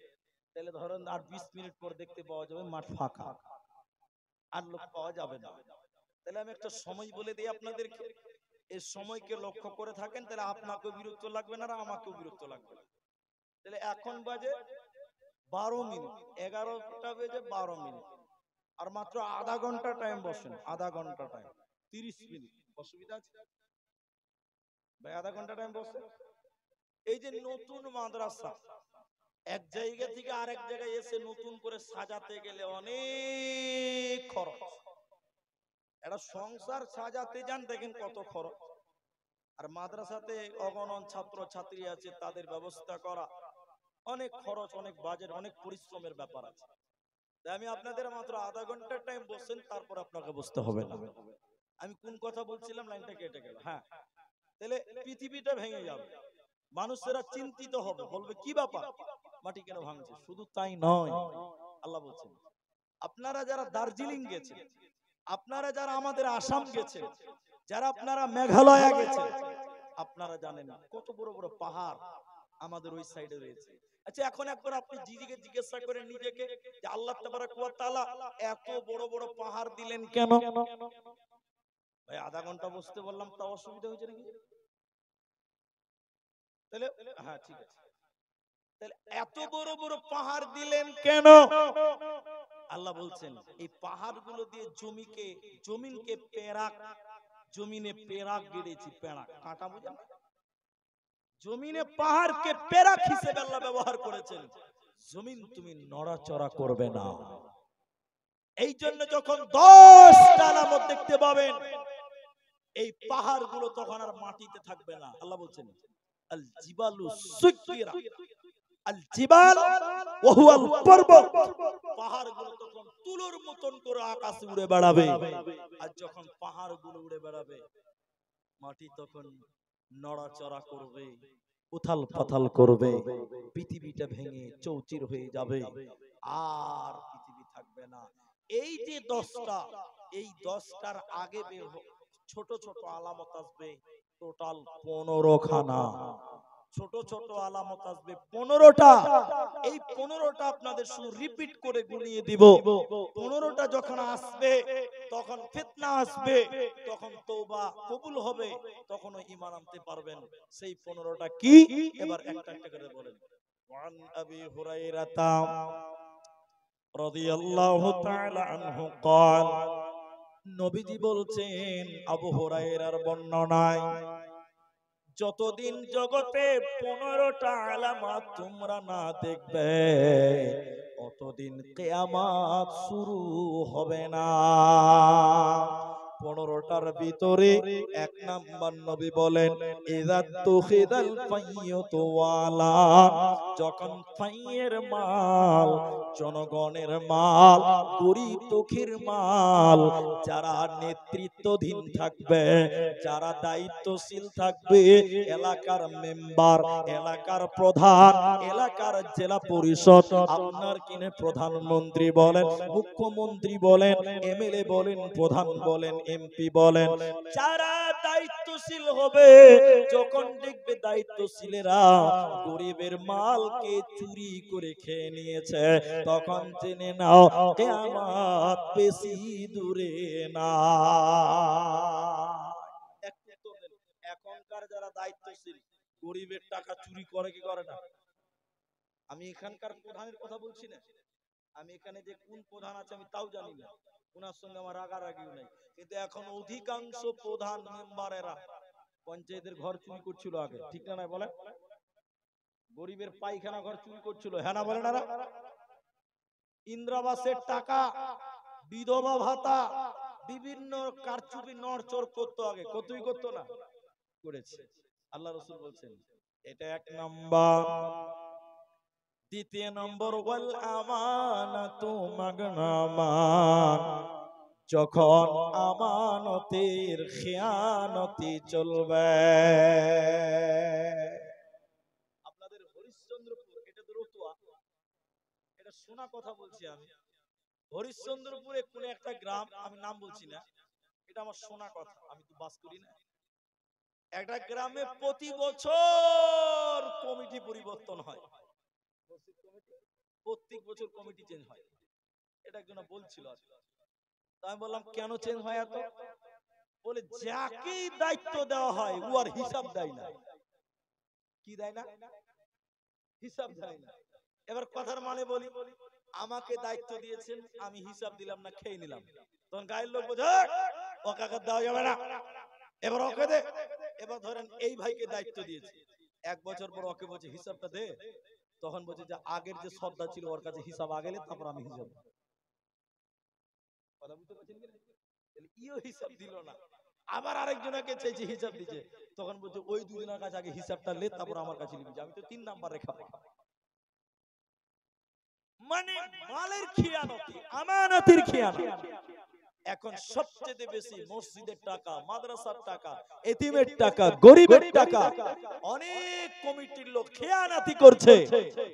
তাহলে ধরেন আর 20 মিনিট পর দেখতে পাওয়া যাবে মাঠ ফাঁকা, আর লোক পাওয়া যাবে না। তাহলে আমি একটা সময় বলে দিই আপনাদেরকে, এই সময়কে লক্ষ্য করে থাকেন, তাহলে আপনাকেও বিরক্ত লাগবে না, আর আমাকেও বিরক্ত লাগবে না। তাহলে এখন বাজে 12 মিনিট, 11টা বেজে 12 মিনিট, আর মাত্র আধা ঘন্টা টাইম বসেন, আধা ঘন্টা টাইম, 30 মিনিট। অসুবিধা আছে ভাই? আধা ঘন্টা টাইম বসে। এই যে নতুন মাদ্রাসা, এক জায়গা থেকে আরেক জায়গায় এসে নতুন করে সাজাতে গেলে অনেক খরচ। একটা সংসার সাজাতে যান, দেখেন কত খরচ। আর মাদ্রাসাতে অগণন ছাত্র ছাত্রী আছে, তাদের ব্যবস্থা করা অনেক খরচ, অনেক বাজেট, অনেক পরিশ্রমের ব্যাপার আছে। তাই আমি আপনাদের মাত্র আধা ঘন্টা টাইম বসেন, তারপর আপনাকে বুঝতে হবে না। আমি কোন কথা বলছিলাম, লাইনটা কেটে গেল। হ্যাঁ, তাহলে পৃথিবীটা ভেঙে যাবে, মানুষেরা চিন্তিত হবে, বলবে কি ব্যাপার, মাটি কেন ভাঙছে? শুধু তাই নয়, আল্লাহ বলছেন, আপনারা যারা দার্জিলিং গেছেন, আপনারা যারা আমাদের আসাম গেছেন, যারা আপনারা মেঘালয় গেছেন, আপনারা জানেন কত বড় বড় পাহাড় আমাদের ওই সাইডে রয়েছে। আচ্ছা, এখন একবার আপনি জিজ্ঞাসা করেন নিজেকে, যে আল্লাহ তাবারাক ওয়া তাআলা এত বড় বড় পাহাড় দিলেন কেন? ভাই আধা ঘন্টা বসতে বললাম, তা অসুবিধা হয়েছে নাকি? তাহলে হ্যাঁ, ঠিক আছে। তাহলে এত বড় বড় পাহাড় দিলেন কেন? আল্লাহ বলছেন এই পাহাড়গুলো দিয়ে জমিনকে পেরাক, জমিনে পেরাক গেড়েছি। পেরাক কাঁটা বুঝেন? জমিনে পাহাড়কে পেরাক হিসেবে আল্লাহ ব্যবহার করেছেন। জমিন তুমি নড়াচড়া করবে না। এই জন্য যখন 10টা আলামত দেখতে পাবেন, এই পাহাড়গুলো তখন আর মাটিতে থাকবে না। আল্লাহ বলছেন আল জিবালু সুইরা, আল জিবাল ওয়া হুয়াল পর্বত, পাহাড়গুলো তখন তুলোর মতন করে আকাশে উড়ে বেড়াবে। আর যখন পাহাড়গুলো উড়ে বেড়াবে, মাটি তখন নড়াচড়া করবে, উথাল পাথাল করবে, পৃথিবীটা ভেঙে চৌচির হয়ে যাবে, আর পৃথিবী থাকবে না। এই যে 10টা, এই 10টার আগে ছোট ছোট আলামত আসবে টোটাল 15 খানা। ছোট ছোট আলামত আসবে 15টা। এই 15টা আপনাদের শুধু রিপিট করে গুনিয়ে দিব। 15টা যখন আসবে তখন ফিতনা আসবে, তখন তওবা কবুল হবে, তখন ঈমান আনতে পারবেন। সেই 15টা কি এবার একটা একটা করে বলেন। ওয়ান আবি হুরায়রা রাদিয়াল্লাহু তাআলা আনহু قال, নবীজি বলছেন আবু হুরায়রার বর্ণনায়, যতদিন জগতে 15টা আলামত তোমরা না দেখবে ততদিন কিয়ামত শুরু হবে না। 15টার ভিতরে 1 নাম্বার নবী বলেন ইযাত তুখিদাল ফাইয়ুতু ওয়ালা, যখন ফাইয়ের মাল, জনগণের মাল, গরীব দুঃখীর মাল, যারা নেতৃত্বাধীন থাকবে, যারা দায়িত্বশীল থাকবে, এলাকার মেম্বার, এলাকার প্রধান, এলাকার জেলা পরিষদ, আপনার কিনে প্রধানমন্ত্রী বলেন, মুখ্যমন্ত্রী বলেন, এমএলএ বলেন, প্রধান বলেন, এমপি বলেন, যারা দায়িত্বশীল হবে, যখন দেখবে দায়িত্বশীলেরা গরিবের মালকে চুরি করে খেয়ে নিয়েছে, তখন জেনে নাও কিয়ামত বেশি দূরে না। এখনকার যারা দায়িত্বশীল গরিবের টাকা চুরি করে কি করে না? আমি এখানকার প্রধানের কথা বলছি না, আমি এখানে যে কোন প্রধান আছে আমি তাও জানি না, ওনার সঙ্গে আমার রাগারাগিও নাই, কিন্তু এখন অধিকাংশ প্রধান মেম্বারেরা পঞ্চায়েতের ঘর চুরি করছিল আগে, ঠিক না? বলে গরিবের পায়খানা ঘর চুরি করছিল, হ্যাঁ না বলেন? ইন্দ্রাবাসের টাকা, বিধবা ভাতা, বিভিন্ন কারচুপি নড়চড় করতো আগে, কতই করতো না? করেছে। আল্লাহ রাসূল বলছেন এটা 1 নাম্বার। দ্বিতীয় নম্বর ওয়াল আমানাতু মাগনামান, যখন আমানতের খেয়ানতি চলবে। আপনাদের হরিশ্চন্দ্রপুর, এটা তো রতুয়া, এটা শোনা কথা বলছি আমি, হরিশ্চন্দ্রপুরে কোন একটা গ্রাম, আমি নাম বলছি না, এটা আমার শোনা কথা, আমি তো বাস করি না, একটা গ্রামে প্রতি বছর কমিটি পরিবর্তন হয়, প্রত্যেক বছর কমিটি চেঞ্জ হয়। এটা একজন বলছিল, আমি বললাম কেন চেঞ্জ হয় এত? বলে যাকেই দায়িত্ব দেওয়া হয় ও আর হিসাব দেয় না। কি দেয় না? হিসাব দেয় না। এবার কথার মানে বলি, আমাকে দায়িত্ব দিয়েছেন, আমি হিসাব দিলাম না, খেয়ে নিলাম, তখন গায়ের লোক বোঝে ও কাকা দেওয়া যাবে না, এবার ওকে দে। এবার ধরেন এই ভাইকে দায়িত্ব দিয়েছে, 1 বছর পর ওকে বলছে হিসাবটা দে, তখন বলছে যে আগের যে সর্দার ছিল ওর কাছে হিসাব আগেলে, তারপর আমি হিসাব। কথা বুঝতে পারছেন কি না? ইও হিসাব দিল না, আবার আরেকজনকে চাইছে হিসাব দিতে, তখন বলছে ওই দুজনের কাছে আগে হিসাবটা লে, তারপর আমার কাছে নিবি, আমি তো 3 নাম্বার রেখা। মানে মালের খিয়ানতি, আমানতের খিয়ানত। এখন সবচেয়ে বেশি মসজিদের টাকা, মাদ্রাসার টাকা, এতিমের টাকা, গরিবের টাকা, অনেক কমিটির লোক খেয়ানাতি করছে,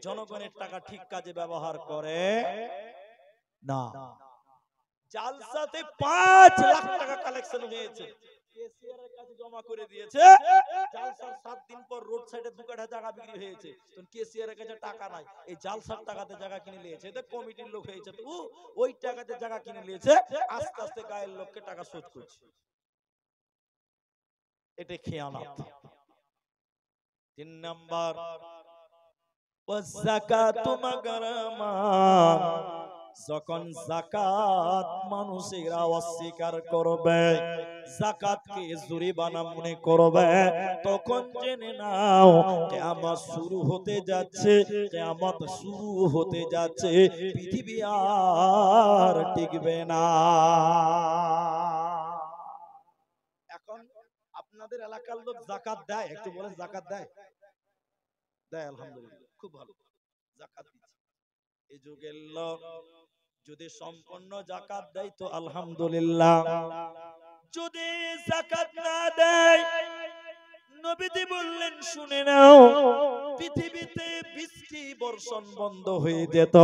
জনগণের টাকা ঠিক কাজে ব্যবহার করে না। জালসাতে 5 লাখ টাকা কালেকশন হয়েছে, কেসিআরের কাছে জমা করে দিয়েছে, জালসার 7 দিন পর রোড সাইডে 2 কাঠা জায়গা বিক্রি হয়েছে, তখন কেসিআরের কাছে টাকা নাই, এই জালসার টাকাতে জায়গা কিনে নিয়েছে, এটা কমিটির লোক হয়েছে, তো ওই টাকাতে জায়গা কিনে নিয়েছে, আস্তে আস্তে গায়ের লোককে টাকা শোধ করছে, এটা খেয়ানত। 3 নাম্বার, ওয়াযাকাতু মাগরামা, যখন যাকাত মানুষেরা অস্বীকার করবে, যাকাতকে জরিমানা মনে করবে, তখন জেনে নাও কিয়ামত শুরু হতে যাচ্ছে, কিয়ামত শুরু হতে যাচ্ছে, পৃথিবী আর টিকবে না। এখন আপনাদের এলাকার লোক যাকাত দেয়, একটু বলেন যাকাত দেয়? দেয়, আলহামদুলিল্লাহ, খুব ভালো, যাকাত দিচ্ছে। এই যুগের লোক যদি সম্পূর্ণ যাকাত দেয় তো আলহামদুলিল্লাহ, যদি যাকাত না দেয়, নবীজি বললেন শুনে নাও, পৃথিবীতে বৃষ্টি বর্ষণ বন্ধ হয়ে যেত,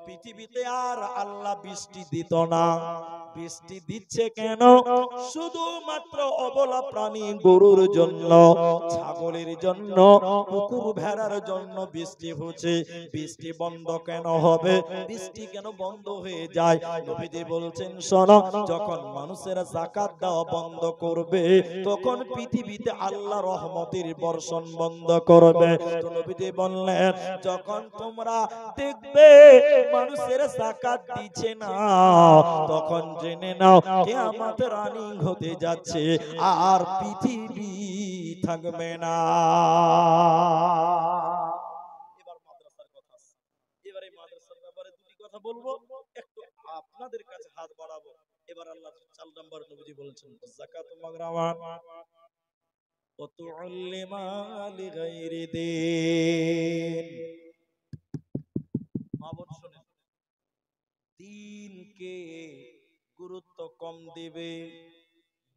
পৃথিবীতে আর আল্লাহ বৃষ্টি দিত না। বৃষ্টি দিচ্ছে কেন? শুধুমাত্র অবলা প্রাণী গরুর জন্য, ছাগলের জন্য, কুকুর ভেড়ার জন্য বৃষ্টি হচ্ছে। বৃষ্টি বন্ধ কেন হবে? বৃষ্টি কেন বন্ধ হয়ে যায়? নবীজি বলছেন শোনো, যখন মানুষেরা যাকাত দেওয়া বন্ধ করবে, তখন পৃথিবীতে আল্লাহ রহমতের বর্ষণ বন্ধ করবে। তো নবীজি বললেন, যখন তোমরা দেখবে মানুষের যাকাত দিচ্ছে না, তখন জেনে নাও কিয়ামত রানিং হতে যাচ্ছে, আর পৃথিবী থাকবে না। এবার মাদ্রাসার কথা, এবার এই মাদ্রাসার ব্যাপারে দুটি কথা বলবো, একটু আপনাদের কাছে হাত বাড়াবো। এবার আল্লাহ 4 নম্বর নবীজি বলেছেন, যাকাত মাগরামা ওয়া তুআল্লিমা লিগাইরি দিন। মা বোন শুনেন, দিনকে গুরুত্ব কম দিবে,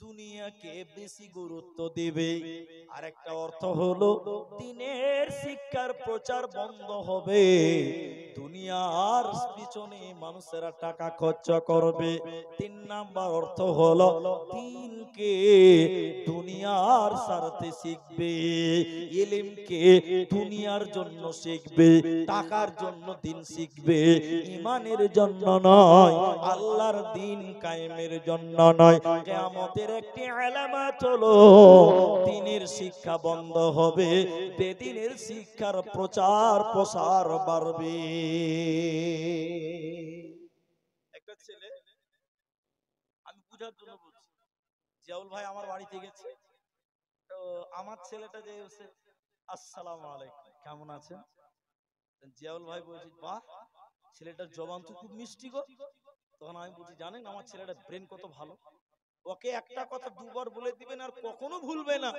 দুনিয়াকে বেশি গুরুত্ব দিবে। আরেকটা অর্থ হলো দিনের শিক্ষার প্রচার বন্ধ হবে, দুনিয়ার পিছনে মানুষেরা টাকা খরচ করবে। 3 নাম্বার অর্থ হলো দিনকে দুনিয়ার স্বার্থে শিখবে, ইলমকে দুনিয়ার জন্য শিখবে, টাকার জন্য দিন শিখবে, ঈমানের জন্য নয়, আল্লাহর দিন কায়েমের জন্য নয়। কিয়ামতের একটি আলামত হলো দ্বীনের শিক্ষা বন্ধ হবে, বেদিনের শিক্ষার প্রচার প্রসার বাড়বে। একটা ছেলে, আমি বুঝার জন্য বলছি, জিয়াউল ভাই আমার বাড়িতে গেছে, তো আমার ছেলেটা যে এসে আসসালামু আলাইকুম কেমন আছেন, জিয়াউল ভাই বলছি বাহ ছেলেটার জবান তো খুব মিষ্টি গো। তখন আমি বলছি জানেন আমার ছেলেটার ব্রেন কত ভালো, ওকে একটা কথা দুবার বলে দিবেন আর কখনো ভুলবে না,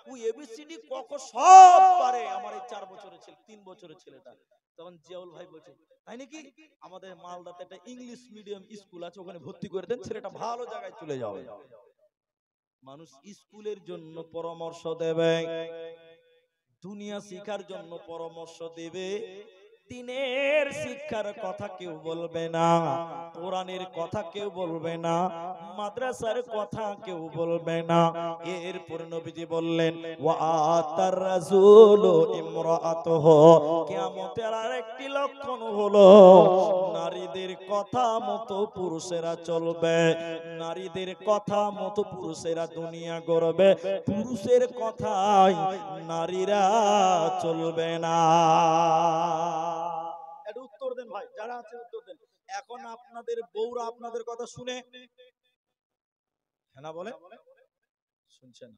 ও এবিসিডি ক খ সব পারে আমার এই 4 বছরের ছেলে, 3 বছরের ছেলেটা। তখন জিয়াউল ভাই বলছে তাই নাকি, আমাদের মালদাতে একটা ইংলিশ মিডিয়াম স্কুল আছে, ওখানে ভর্তি করে দেন, ছেলেটা ভালো জায়গায় চলে যাবে। মানুষ স্কুলের জন্য পরামর্শ দেবে, দুনিয়া শিক্ষার জন্য পরামর্শ দেবে, দ্বীনের শিক্ষার কথা কেউ বলবে না, কোরআনের কথা কেউ বলবে না, মাদ্রাসার কথা কেউ বলবে না। এরপর নবীজি বললেন ওয়া আতার রাসূলু ইমরাআতুহু, কিয়ামতের আরেকটি লক্ষণ হলো নারীদের কথা মতো পুরুষেরা চলবে, নারীদের কথা মতো পুরুষেরা দুনিয়া গড়বে, পুরুষের কথাই নারীরা চলবে না। এটা উত্তর দেন ভাই, যারা আছে উত্তর দেন। এখন আপনাদের বউরা আপনাদের কথা শুনে হ্যাঁ না বলে, শুনছেন?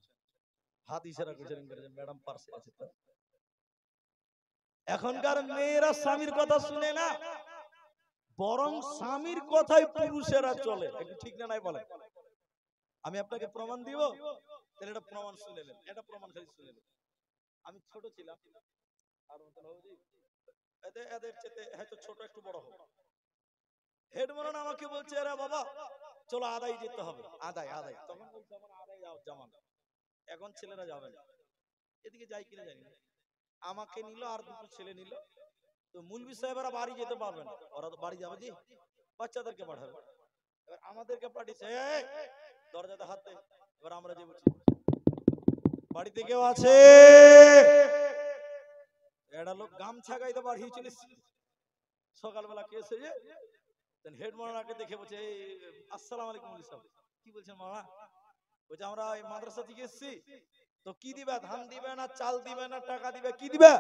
হাত ইশারা করছেন ম্যাডাম পাশে আছে তো। এখনকার মেয়েরা স্বামীর কথা শুনে না, বরং স্বামীর কথাই পুরুষেরা চলে। একটু ঠিক না নাই বলে? আমি আপনাকে প্রমাণ দিব, তাহলে এটা প্রমাণ শুনে নেন, এটা প্রমাণ খালি শুনে নেন। আমি ছোট ছিলাম, আর এদের চেয়ে হয়তো ছোট একটু বড় হবে, হেডমান আমাকে বলছে এরা বাবা চলো আদায় যেতে হবে, আদায় আদায়, তখন বলছে আমার আদায় যাও জামান, এখন ছেলেরা যাবে না, এদিকে যাই কিনা জানি না। আমাকে নিল আর দুটো ছেলে নিল, তো মুলবি সাহেবরা বাড়ি যেতে পারবে না, ওরা তো বাড়ি যাবে জি, বাচ্চাদেরকে পাঠাবে। এবার আমাদেরকে পাঠিয়েছে দরজাতে হাত দে, এবার আমরা যে বলছি বাড়িতে কেউ আছে, এটা লোক গামছা গাইতে পাঠিয়েছিল, সকালবেলা কে এসে হেড মাওলানাকে দেখে বলছে আসসালামু আলাইকুম মুফতি সাহেব, কি বলছেন মাওলানা? বলছে আমরা এই মাদ্রাসা থেকে এসেছি, তো কি দিবে, ধান দিবে না চাল দিবে না টাকা দিবে, কি দিবে?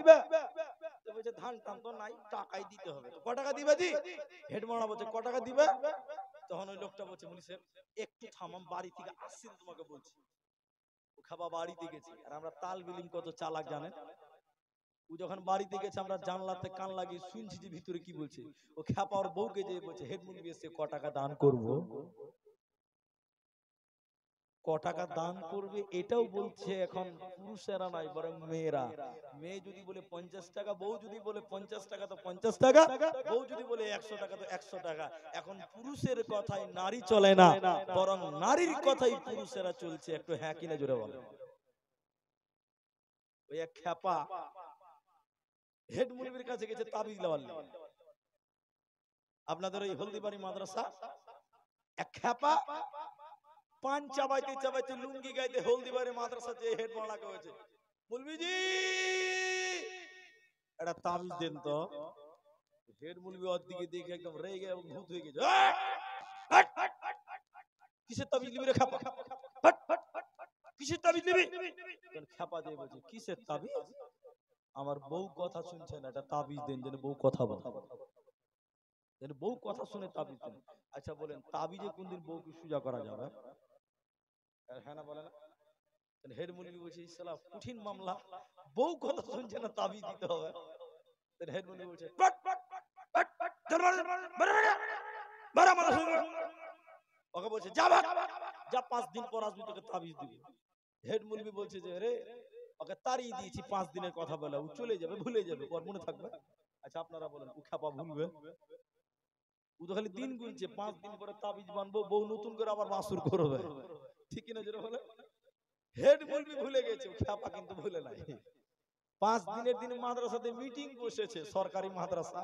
তো বলছে ধান টান তো নাই, টাকাই দিতে হবে। তো ক টাকা দিবে জি? হেড মাওলানা বলছে ক টাকা দিবে? তখন ওই লোকটা বলছে মুলি সাহেব একটু থামাম, বাড়ি থেকে আসছি তোমাকে বলছি। ও খাবা বাড়িতে গেছে, আর আমরা তাল বিলিম কত চালাক জানেন। ও যখন বাড়িতে গেছে আমরা জানলাতে কান লাগিয়ে শুনছি যে ভিতরে কি বলছে। ও খ্যাপা ওর বউকে যে বলছে হেড মুরগি এসে ক টাকা দান করব, ক টাকা দান করবে এটাও বলছে এখন পুরুষেরা নাই বরং মেয়েরা। মেয়ে যদি বলে 50 টাকা, বউ যদি বলে 50 টাকা তো 50 টাকা, বউ যদি বলে 100 টাকা তো 100 টাকা। এখন পুরুষের কথাই নারী চলে না, বরং নারীর কথাই পুরুষেরা চলছে। একটু হ্যাঁ কিনা জোরে বলে। ওই এক খ্যাপা হেড মুরগির কাছে গেছে তাবিজ দেওয়ার জন্য। আপনাদের ওই হলদিবাড়ি মাদ্রাসা এক খ্যাপা পান চাবাইতে চাবাইতে লুঙ্গি গাইতে হলদিবাড়ি মাদ্রাসা যে হেড মাওলানা হয়েছে, বলবি জি একটা তাবিজ দেন তো। হেড মুলবি ওর দিকে দেখে একদম রেগে এবং ভূত হয়ে গেছে। কিসের তাবিজ নিবি রে খ্যাপা? কিসের তাবিজ নিবি? খ্যাপা দিয়ে বলছে কিসের তাবিজ? আমার বউ কথা শুনছে না, একটা তাবিজ দেন যেন বউ কথা বলে, যেন বউ কথা শুনে তাবিজ দেন। আচ্ছা বলেন তাবিজে কোনদিন বউকে সুজা করা যাবে? হ্যাঁ না বলে না? হেড মুরগি বলছে ইসলাম কঠিন মামলা, বউ কথা শুনছে না তাবিজ দিতে হবে। হেড মুরগি বলছে ওকে বলছে যা ভাগ, যা 5 দিন পর আসবি তোকে তাবিজ দিবি। হেড মুরগি বলছে যে রে ওকে তাড়িয়ে দিয়েছি 5 দিনের কথা বলে, ও চলে যাবে, ভুলে যাবে, ওর মনে থাকবে। আচ্ছা আপনারা বলেন ও খ্যাপা ভুলবে? ও তো খালি দিন গুনছে 5 দিন পরে তাবিজ বানবো, বউ নতুন করে আবার মাসুর করবে, ঠিক কিনা যেটা বলে। হেড মুরগি ভুলে গেছে, খ্যাপা কিন্তু ভুলে নাই। 5 দিনের দিন মাদ্রাসাতে মিটিং বসেছে, সরকারি মাদ্রাসা,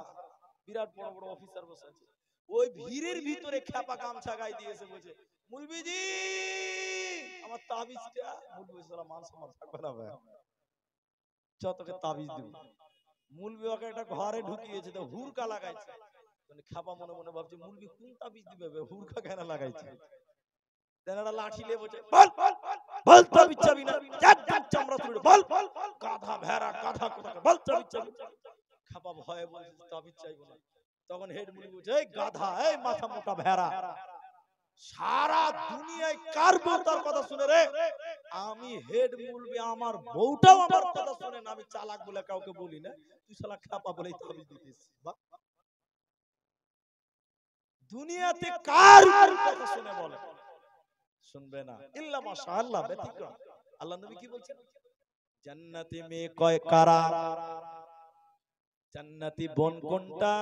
বিরাট বড় বড় অফিসার বসে আছে। ওই ভিড়ের ভিতরে খ্যাপা গামছা গায়ে দিয়েছে, বলছে মুলবিজি আমার তাবিজটা। মুলবি সালা মান সম্মান থাকবে না ভাই, যতকে তাবিজ দিব। মুলবি ওকে একটা ঘরে ঢুকিয়েছে তো হুরকা লাগাইছে। মানে খ্যাপা মনে মনে ভাবছে মুলবি কোন তাবিজ দিবে, হুরকা কেন লাগাইছে। তেনারা লাঠি নিয়ে বলছে বল বল তাবিজ চাবি না, একদম চামড়া তুলে বল, গাধা ভেড়া গাধা কোথাকার, বল তাবিজ চাবি। খ্যাপা ভয়ে বলছে তাবিজ চাইবো না। তখন হেড মুরগি বলছে এই গাধা, এই মাথা মোটা ভেড়া, সারা দুনিয়ায় কার বউ তার কথা শুনে রে? আমি হেড মুরগি, আমার বউটাও আমার কথা শুনে না, আমি চালাক বলে কাউকে বলি না, তুই শালা খ্যাপা বলেই তাবিজ দিতিস। দুনিয়াতে কার কথা শুনে বলে? শুনবে না, ইল্লা মাশাআল্লাহ, ব্যতিক্রম। আল্লাহ নবী কি বলছেন? জান্নাতি মেয়ে কয় কারা? জান্নাতি বোন কোনটা?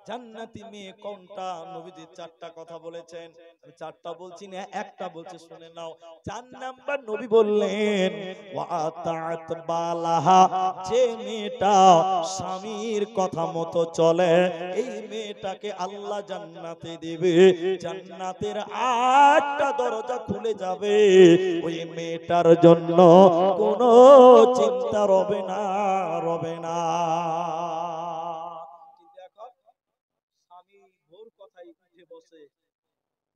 জান্নাতি মেয়ে কোনটা? নবীজি 4টা কথা বলেছেন, আমি 4টা বলছি না, একটা বলছে, শুনে নাও। 4 নাম্বার নবী বললেন ওয়াতাত বালাহা, যে মেয়েটা স্বামীর কথা মতো চলে এই মেয়েটাকে আল্লাহ জান্নাতে দেবে। জান্নাতের 8টা দরজা খুলে যাবে, ওই মেয়েটার জন্য কোনো চিন্তা রবে না, রবে না। স্বামী ভোর কথাই উঠে বসে,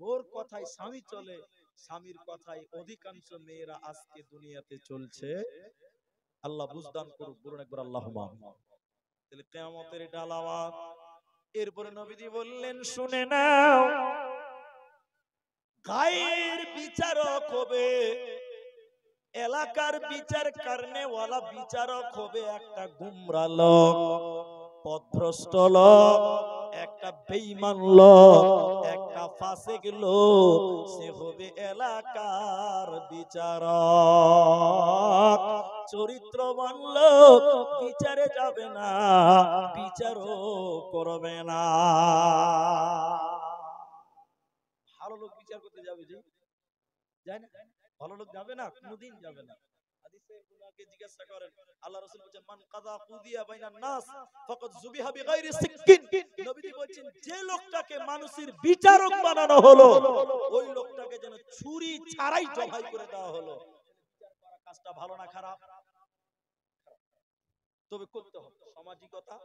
ভোর কথায় স্বামী চলে, স্বামীর কথায় অধিকাংশ মেয়েরা আজকে দুনিয়াতে চলছে। আল্লাহ বুঝদান করুক, বলুন একবার আল্লাহুম্মা আমিন। তাহলে কিয়ামতের এটা আলামত। এরপরে নবীজি বললেন শুনে নাও, গায়ের বিচারক হবে, এলাকার বিচার করনে ওয়ালা বিচারক হবে একটা গুমরা লোক, পথভ্রষ্ট লোক, একটা বেঈমান লোক, একটা ফাসিক লোক, সে হবে এলাকার বিচারক। চরিত্রবান লোক বিচারে যাবে না, বিচারও করবে না। ভালো লোক বিচার করতে যাবে যে যায় না, ভালো লোক যাবে না, কোনদিন যাবে না। হাদিসে উনাকে জিজ্ঞাসা করেন, আল্লাহ রাসূল বলেন মান কাযা কুদিয়া বাইনান নাস ফাকাদ যুবিহা বিগাইরি সিকিন। নবীজি বলেন যে লোকটাকে মানুষের বিচারক বানানো হলো, ওই লোকটাকে যেন ছুরি ছাড়াই জবাই করে দেওয়া হলো। বিচার করা কাজটা ভালো না খারাপ? তবে করতে হবে, সামাজিকতা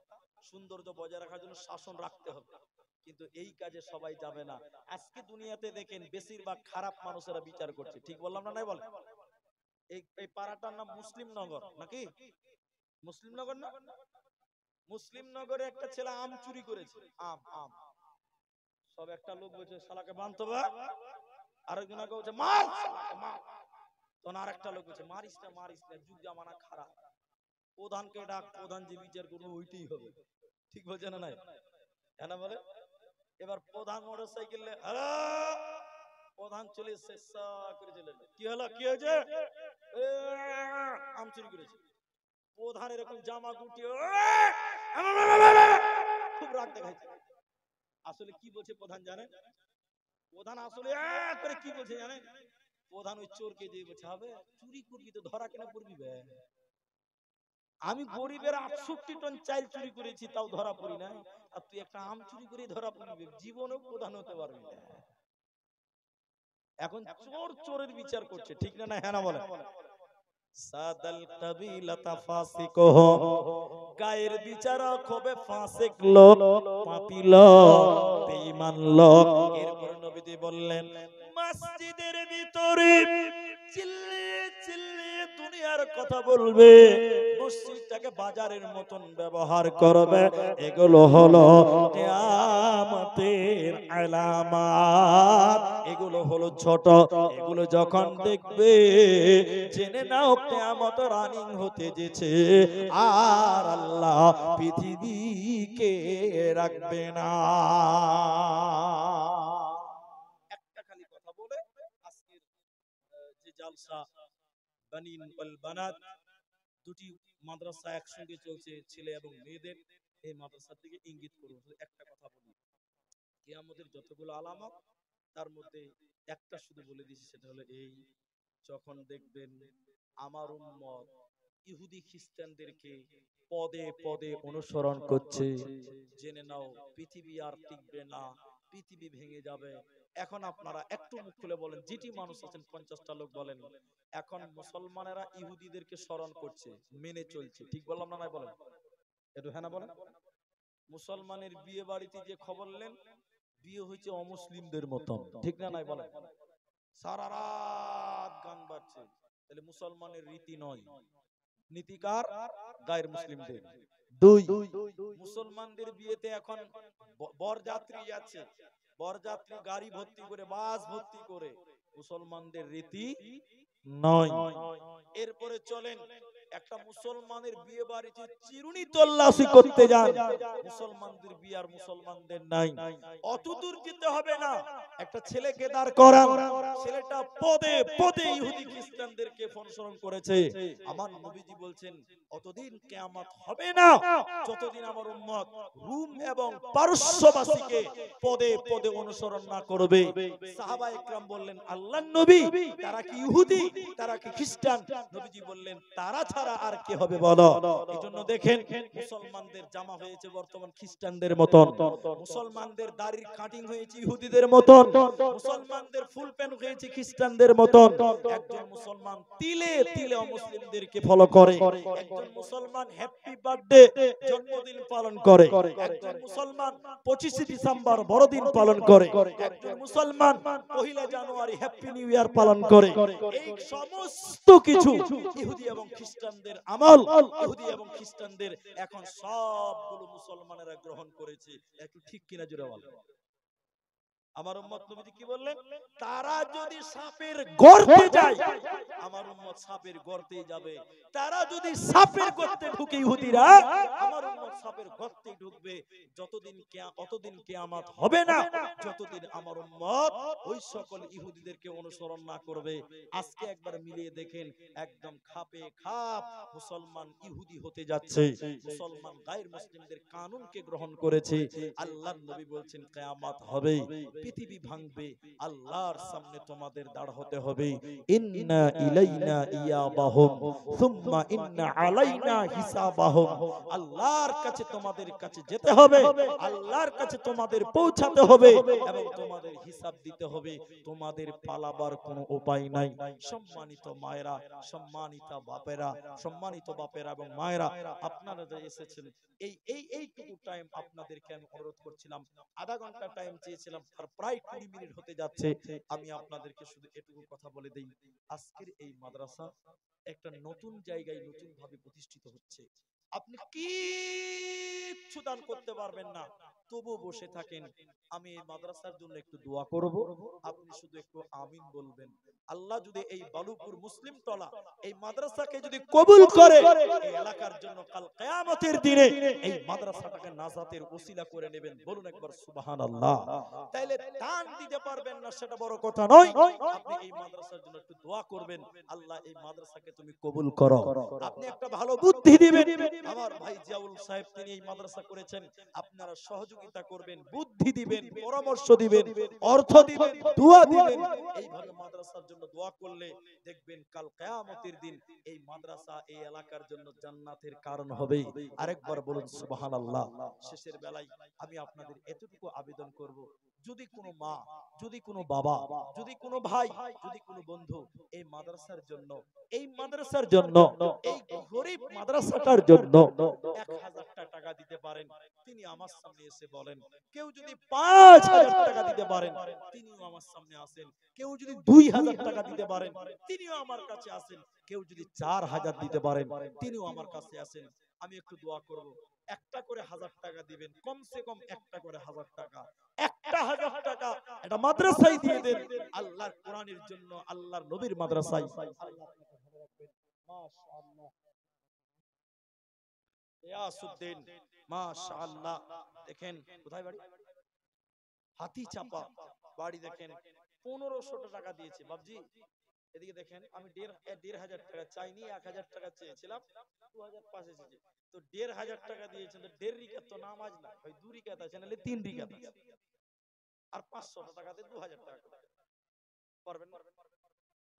সৌন্দর্য বজায় রাখার জন্য শাসন রাখতে হবে, কিন্তু এই কাজে সবাই যাবে না। আজকে দুনিয়াতে দেখেন বেশিরভাগ খারাপ মানুষেরা বিচার করছে, ঠিক বললাম না? নাই বলে। এই পাড়াটার নাম মুসলিম নগর নাকি? মুসলিম নগর না? মুসলিম নগরে একটা ছেলে আম চুরি করেছে, আম আম সব একটা লোক বলছে শালাকে বানতো বা, আরেকজনকে বলছে মার শালাকে মার, তখন আরেকটা লোক বলছে মারিস না যুগ জামানা খারাপ, প্রধানকে ডাক, প্রধান যে বিচার করবে ওইটাই হবে। ঠিক বলছে না নাই? কেন বলে? এবার প্রধান মোটর সাইকেল, প্রধান চলে এসছে করে চলে এলো। কি হলো, কি হয়েছে? আম চুরি করেছে। প্রধান এরকম জামা গুটিয়ে খুব রাগ দেখাইছে। আসলে কি বলছে প্রধান জানে? প্রধান আসলে করে কি বলছে জানে? প্রধান ওই চোরকে দিয়ে বলছে হবে চুরি করবি তো ধরা কেন পড়বি বে? আমি গরিবের 68 টন চাল চুরি করেছি তাও ধরা পড়ি না, আর তুই একটা আম চুরি করে ধরা পড়বি, জীবনেও প্রধান হতে পারবি না। এখন চোর চোরের বিচার করছে, ঠিক না? না হ্যাঁ না বলে? সাদাল কাবিলাতা ফাসিকহ, গায়ের বিচারক হবে ফাসিক লোক, পাপী লোক, বেঈমান লোক। এরপর নবীজি বললেন মসজিদের ভিতরে চিল্লিয়ে চিল্লিয়ে দুনিয়ার কথা বলবে, মসজিদটাকে বাজারের মতন ব্যবহার করবে, এগুলো হলো কিয়ামতের আলামত, এগুলো হলো ছোট, এগুলো যখন দেখবে জেনে নাও কিয়ামত রানিং হতে যেছে, আর আল্লাহ পৃথিবীকে রাখবে না। একটা খালি কথা বলে আজকের যে জালসা বানিন ওয়াল বানাত, দুটি মাদ্রাসা একসঙ্গে চলছে ছেলে এবং মেয়েদের, এই মাদ্রাসা থেকে ইঙ্গিত করুন একটা কথা বলি, কিয়ামতের যতগুলো আলামত তার মধ্যে একটা শুধু বলে দিয়েছি, সেটা হলো এই, যখন দেখবেন আমার উম্মত ইহুদি খ্রিস্টানদেরকে পদে পদে অনুসরণ করছে, জেনে নাও পৃথিবী আর টিকবে না, পৃথিবী ভেঙে যাবে। এখন আপনারা একটু মুখ খুলে বলেন, যেটি মানুষ আছেন 50টা লোক বলেন, এখন মুসলমানেরা ইহুদিদেরকে স্মরণ করছে, মেনে চলছে, ঠিক বললাম না নাই? বলেন একটু হ্যাঁ না বলেন? মুসলমানের বিয়ে বাড়িতে যে খবর নেন, বিয়ে হয়েছে অমুসলিমদের মতন, ঠিক না নাই? বলেন সারা রাত গান বাজছে, তাহলে মুসলমানের রীতি নয়, নীতিকার গায়ের মুসলিমদের। দুই, মুসলমানদের বিয়েতে এখন বরযাত্রী যাচ্ছে, বরযাত্রী গাড়ি ভর্তি করে, বাস ভর্তি করে, মুসলমানদের রীতি নয়। এরপরে চলেন একটা মুসলমানের বিয়ে বাড়িতে চিরুনি তল্লাশি করতে যান, মুসলমানদের বিয়ে আর মুসলমানদের নাই। অত দূর যেতে হবে না, একটা ছেলেকে দাঁড় করান, ছেলেটা পদে পদে ইহুদি খ্রিস্টানদেরকে অনুসরণ করেছে। আমার নবীজি বলছেন অতদিন কিয়ামত হবে না যতদিন আমার উম্মত রোম এবং পারস্যবাসীকে পদে পদে অনুসরণ না করবে। সাহাবায়ে কেরাম বললেন আল্লাহর নবী তারা কি ইহুদি, তারা কি খ্রিস্টান? নবীজি বললেন তারা ছাড়া আর কে হবে বলো? এজন্য দেখেন মুসলমানদের জামা হয়েছে বর্তমান খ্রিস্টানদের মতন, মুসলমানদের দাড়ির কাটিং হয়েছে ইহুদিদের মতন, মুসলমানদের ফুল প্যান্ট হয়েছে খ্রিস্টানদের মতন। একজন মুসলমান তিলে তিলে অমুসলিমদেরকে ফলো করে, একজন মুসলমান হ্যাপি বার্থডে জন্মদিন পালন করে, একজন মুসলমান 25 ডিসেম্বর বড়দিন পালন করে, একজন মুসলমান 1 জানুয়ারি হ্যাপি নিউ ইয়ার পালন করে। এই সমস্ত কিছু ইহুদি এবং খ্রিস্টানদের আমল, ইহুদি এবং খ্রিস্টানদের এখন সবগুলো মুসলমানেরা গ্রহণ করেছে। একটু ঠিক কিনা জোরে বলেন? আমার উম্মত নবীজি কি বললেন? তারা যদি সাপের গর্তে যায়, আমার উম্মত সাপের গর্তেই যাবে। তারা যদি সাপের গর্তে ঢুকে ইহুদিরা, আমার উম্মত সাপের গর্তেই ঢুকবে। অতদিন কিয়ামত হবে না যতদিন আমার উম্মত ওই সকল ইহুদিদেরকে অনুসরণ না করবে। আজকে একবার মিলিয়ে দেখেন, একদম খাপে খাপ মুসলমান ইহুদি হতে যাচ্ছে, মুসলমান গায়ের মুসলিমদের কানুনকে গ্রহণ করেছে। আল্লাহর নবী বলছেন কিয়ামত হবে, পৃথিবী ভাঙবে, আল্লাহর সামনে তোমাদের দাঁড় হতে হবে। ইন্না ইলাইনা ইয়াবাহুম সুম্মা ইন্না আলাইনা হিসাবাহুম, আল্লাহর কাছে তোমাদের কাছে যেতে হবে, আল্লাহর কাছে তোমাদের পৌঁছাতে হবে এবং তোমাদের হিসাব দিতে হবে, তোমাদের পালাবার কোনো উপায় নাই। সম্মানিত মায়েরা, সম্মানিত বাপেরা, সম্মানিত বাপেরা এবং মায়েরা, আপনারা যে এসেছেন এইটুকু টাইম আপনাদেরকে আমি অনুরোধ করছিলাম, আধা ঘন্টা টাইম চেয়েছিলাম, আর প্রায় 20 মিনিট হতে যাচ্ছে। আমি আপনাদেরকে শুধু এটুকু কথা বলে দেই, আজকের এই মাদ্রাসা একটা নতুন জায়গায় নতুন ভাবে প্রতিষ্ঠিত হচ্ছে। আপনি কি কিচ্ছু দান করতে পারবেন না, তবু বসে থাকেন, আমি এই মাদ্রাসার জন্য একটু দোয়া করব, আপনি শুধু একটু আমিন বলবেন। আল্লাহ যদি এই বালুপুর মুসলিম টলা এই মাদ্রাসাকে যদি কবুল করে, এই এলাকার জন্য কাল কিয়ামতের দিনে এই মাদ্রাসাটাকে নাজাতের ওসিলা করে নেবেন। বলুন একবার সুবহানাল্লাহ। তাইলে দান দিতে পারবেন না সেটা বড় কথা নয়, আপনি এই মাদ্রাসার জন্য একটু দোয়া করবেন, আল্লাহ এই মাদ্রাসাকে তুমি কবুল করো। আপনি একটা ভালো বুদ্ধি দিবেন, আমার ভাই জিয়াউল সাহেব তিনি এই মাদ্রাসা করেছেন, আপনারা সহযোগিতা করবেন, বুদ্ধি দিবেন, পরামর্শ দিবেন, অর্থ দিবেন, দোয়া দিবেন। এইভাবে মাদ্রাসার জন্য দোয়া করলে দেখবেন কাল কিয়ামতের দিন এই মাদ্রাসা এই এলাকার জন্য জান্নাতের কারণ হবে। আরেকবার বলুন সুবহানাল্লাহ। শেষের বেলায় আমি আপনাদের এতটুকু আবেদন করব, যদি কোনো মা, যদি কোনো বাবা, যদি কোনো ভাই, যদি কোনো বন্ধু এই মাদ্রাসার জন্য, এই মাদ্রাসার জন্য, এই গরিব মাদ্রাসাটার জন্য 1000 টাকা দিতে পারেন, তিনি আমার সামনে এসে বলেন। কেউ যদি 5000 টাকা দিতে পারেন, তিনিও আমার সামনে আসেন। কেউ যদি 2000 টাকা দিতে পারেন, তিনিও আমার কাছে আসেন। কেউ যদি 4000 দিতে পারেন, তিনিও আমার কাছে আসেন। আমি একটু দোয়া করব, একটা করে 1000 টাকা দিবেন, কমসে কম একটা করে 1000 টাকা, একটা 1000 টাকা এটা মাদ্রাসায় দিয়ে দেন, আল্লাহর কোরআনের জন্য, আল্লাহর নবীর মাদ্রাসায়। মাশাআল্লাহ ইয়াসউদ্দিন, মাশাআল্লাহ। দেখেন কোথায় বাড়ি? হাতি চাপা বাড়ি। দেখেন 1500 টাকা দিয়েছে বাবজি। এদিকে দেখেন, আমি 1500 টাকা চাইনি, 1000 টাকা চেয়েছিলাম, 2005 এসেছে, তো 1500 টাকা দিয়েছেন। তো 1.5 রিকাত তো নামাজ না, হয় 2 রিকাত আছে, নাহলে 3 রিকাত আছে, আর 500 টাকাতে 2000 টাকা পারবেন না?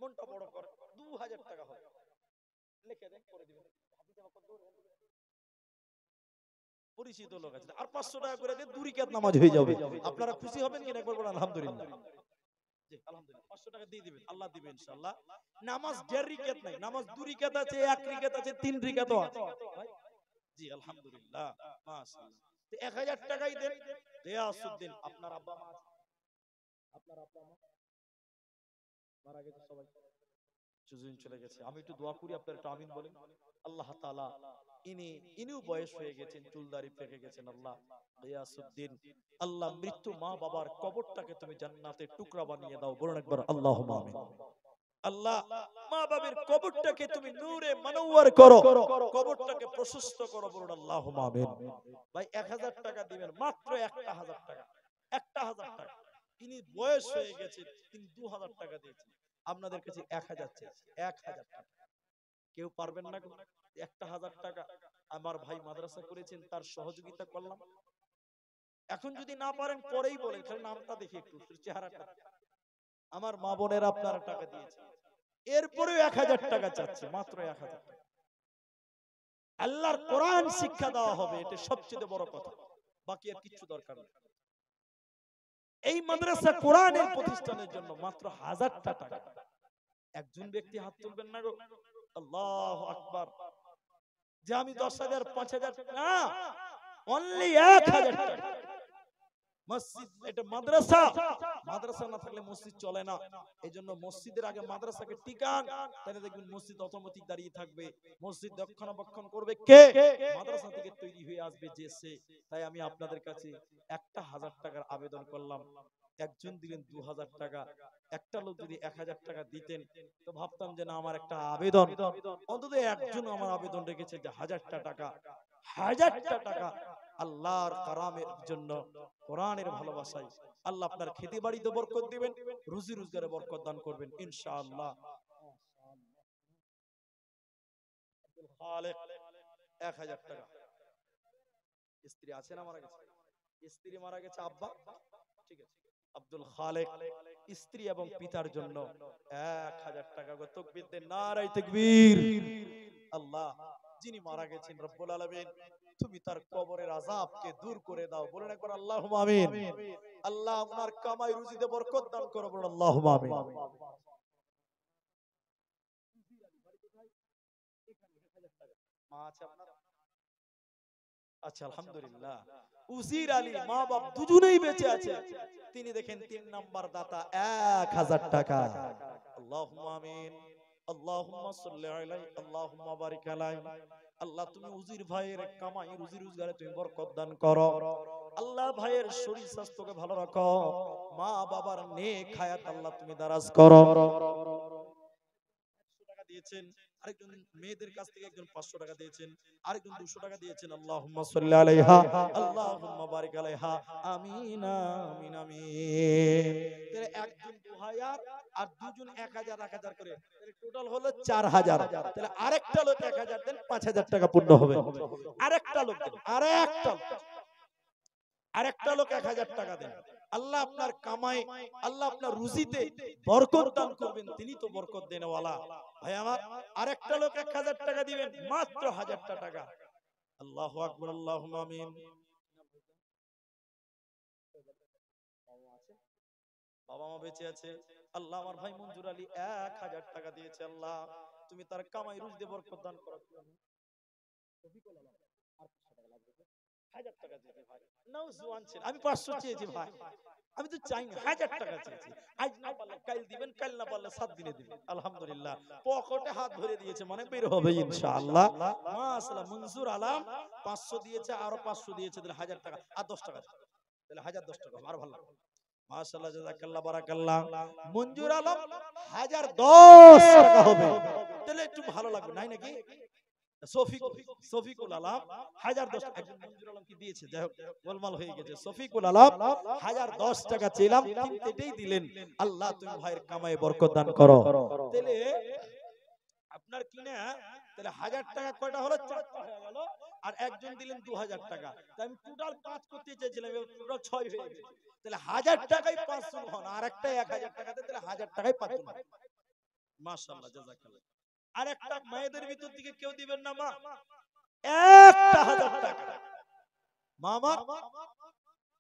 মনটা বড় করে 2000 টাকা হবে, লিখে দেন, করে দিবেন। পরিচিত লোক আছে, আর 500 টাকা করে দিয়ে 2 রিকাত নামাজ হয়ে যাবে। আপনারা খুশি হবেন কিনা একবার বলেন আলহামদুলিল্লাহ। জি আলহামদুলিল্লাহ, 500 টাকা দিয়ে দিবেন, আল্লাহ দিবে ইনশাআল্লাহ। নামাজ 1.5 রিকাত নাই, নামাজ 2 রিকাত আছে, 1 রিকাত আছে, 3 রিকাতও আছে। জি আলহামদুলিল্লাহ, মাশাআল্লাহ। তো 1000 টাকাই দেন। গিয়াসউদ্দিন, আপনার আব্বা মা আছে? আপনার আব্বা মা মারা গেছে সবাই? সুজন চলে গেছে। আমি একটু দোয়া করি, আপনারা একটু আমিন বলেন। আল্লাহ তাআলা ইনিও বয়স হয়ে গেছেন, চুলদাড়ি পেকে গেছেন। আল্লাহ গিয়াসউদ্দিন, আল্লাহ মৃত্যু মা বাবার কবরটাকে তুমি জান্নাতের টুকরা বানিয়ে দাও। বলুন একবার আল্লাহুম্মা আমিন। আল্লাহ মা বাবার কবরটাকে তুমি নূরে মুনাওয়ার করো, কবরটাকে প্রশস্ত করো। বলুন আল্লাহুম্মা আমিন। ভাই 1000 টাকা দিবেন, মাত্র 1000 টাকা, 1000 টাকা। ইনি বয়স হয়ে গেছে, তিনি 2000 টাকা দিয়েছেন, আপনাদের কাছে 1000 চাইছে, 1000 টাকা। কেউ পারবেন না? 1000 টাকা আমার ভাই মাদ্রাসা করেছেন, তার সহযোগিতা করলাম। এখন যদি না পারেন পরেই বলেন, খালি নামটা দেখি একটু, চেহারাটা। আমার মা বোনেরা আপনারা টাকা দিয়েছেন, এরপরেও 1000 টাকা চাচ্ছে, মাত্র 1000 টাকা। আল্লাহর কোরআন শিক্ষা দেওয়া হবে, এটা সবচেয়ে বড় কথা, বাকি আর কিছু দরকার নেই। এই মাদ্রাসা কোরআনের প্রতিষ্ঠানের জন্য মাত্র 1000 টাকা। একজন ব্যক্তি হাত তুলবেন না গো? আল্লাহু আকবার। যে আমি 10,000 5,000 না, অনলি 1000 টাকা। মসজিদ, এটা মাদ্রাসা, মাদ্রাসা না থাকলে মসজিদ চলে না। এইজন্য মসজিদের আগে মাদ্রাসাকে টিকান, তাহলে দেখবেন মসজিদ অটোমেটিক দাঁড়িয়ে থাকবে। মসজিদ রক্ষণাবেক্ষণ করবে কে? মাদ্রাসা থেকে তৈরি হয়ে আসবে যে সে। তাই আমি আপনাদের কাছে একটা 1000 টাকার আবেদন করলাম। একজন দিলেন 2000 টাকা, একটা লোক যদি 1000 টাকা দিতেন তো ভাবতাম যে না, আমার একটা আবেদন, অন্তত একজন আমার আবেদন রেখেছে যে 1000টা টাকা, 1000টা টাকা আল্লাহর কারামের জন্য, কোরআনের ভালোবাসায়। আল্লাহ আপনার খেতে বাড়িতে বরকত দিবেন, রুজি রোজগারে বরকত দান করবেন ইনশাআল্লাহ। আব্দুল খালেক 1000 টাকা। স্ত্রী আছে না মারা গেছে? স্ত্রী মারা গেছে, আব্বা ঠিক আছে। আব্দুল খালেক স্ত্রী এবং পিতার জন্য 1000 টাকা। গো তাকবীর দেন, নারায়ে তাকবীর। আল্লাহ যিনি মারা গেছেন, রব্বুল আলামিন তুমি তার কবরের আযাবকে দূর করে দাও। বলেন একবার আল্লাহুম্মা আমিন। আল্লাহ আপনার কামাই রুজিতে বরকত দান করো। বলেন আল্লাহুম্মা আমিন। মা আছে আপনার? আচ্ছা আলহামদুলিল্লাহ। উজির আলী মা বাপ দুজনেই বেঁচে আছে, তিনি দেখেন 3 নাম্বার দাতা 1000 টাকা। আল্লাহুম্মা আমিন। আল্লাহুম্মা সাল্লি আলাইহি, আল্লাহুম্মা বারিক আলাইহি। আল্লাহ তুমি উজির ভাইয়ের কামাই রুজি রোজগারে তুমি বরকত দান করো। আল্লাহ ভাইয়ের শরীর স্বাস্থ্যকে ভালো রাখো, মা বাবার নেক হায়াত আল্লাহ তুমি দারাজ করো। 100 টাকা দিয়েছেন, আরেকজন মেয়েদের কাছ থেকে একজন 500 টাকা দিয়েছেন, আরেকজন 200 টাকা দিয়েছেন। আল্লাহুম্মা সাল্লি আলাইহা, আল্লাহুম্মা বারিক আলাইহা, আমিন আমিন আমিন। তাহলে একজন 2000 আর দুজন 1000 1000 করে, তাহলে টোটাল হলো 4000। তাহলে আরেকটা লোক 1000 দেন, 5000 টাকা পূর্ণ হবে। আরেকটা লোক দেন, আরেকটা লোক 1000 টাকা দেন। আল্লাহ আপনার কামাই, আল্লাহ আপনার রুজিতে বরকত দান করবেন, তিনি তো বরকত দেনওয়ালা। ভাই আমার, আরেকটা লোক 1000 টাকা দিবেন, মাত্র 1000 টাকা। আল্লাহু আকবার, আল্লাহুম্মা আমিন। বাবা মা বেঁচে আছে, আল্লাহ আমার ভাই মঞ্জুর আলী 1000 টাকা দিয়েছে। আল্লাহ তুমি তার কামাই রুজিতে বরকত দান করো। 1000 টাকা দিয়েছে ভাই, নাও জোয়ান ছিল, আমি 500 চেয়েছি ভাই, আমি তো চাই না, 1000 টাকা চেয়েছি। আজ না পারলে কাল দিবেন, কাল না পারলে 7 দিনে দিবেন। আলহামদুলিল্লাহ, পকেটে হাত ভরে দিয়েছে, মানে বের হবে ইনশাআল্লাহ। মাশাআল্লাহ, মনসুর আলম 500 দিয়েছে, আরো 500 দিয়েছে, তাহলে 1000 টাকা আর 10 টাকা, তাহলে 1010 টাকা। আর ভালো লাগলো, মাশাআল্লাহ, জাযাকাল্লাহ, বারাকাল্লাহ। মনজুর আলম 1010 টাকা হবে, তাহলে একটু ভালো লাগবে, নাই নাকি? শফিকুল আলম 1010 টাকা, একজন মনজুর আলম কি দিয়েছে, যাই হোক গোলমাল হয়ে গেছে। শফিকুল আলম 1010 টাকা ছিলাম, তিনটেই দিলেন। আল্লাহ তুমি ভাইয়ের কামায়ে বরকত দান করো। তাহলে আপনার কি না, তাহলে 1000 টাকা কয়টা হলো, 4টা হয়ে গেল। আর একজন দিলেন 2000 টাকা, তাই আমি টোটাল 5 করতে চেয়েছিলাম, টোটাল 6 হয়ে গেছে। তাহলে 1000 টাকায় 5 জন হন, আর একটা 1000 টাকা দেন, তাহলে 1000 টাকায় 5 জন। মাশাআল্লাহ, জাযাকাল্লাহ। আর একটা মায়েদের ভিতর থেকে কেউ দিবেন না মা, একটা 1000 টাকা। মামা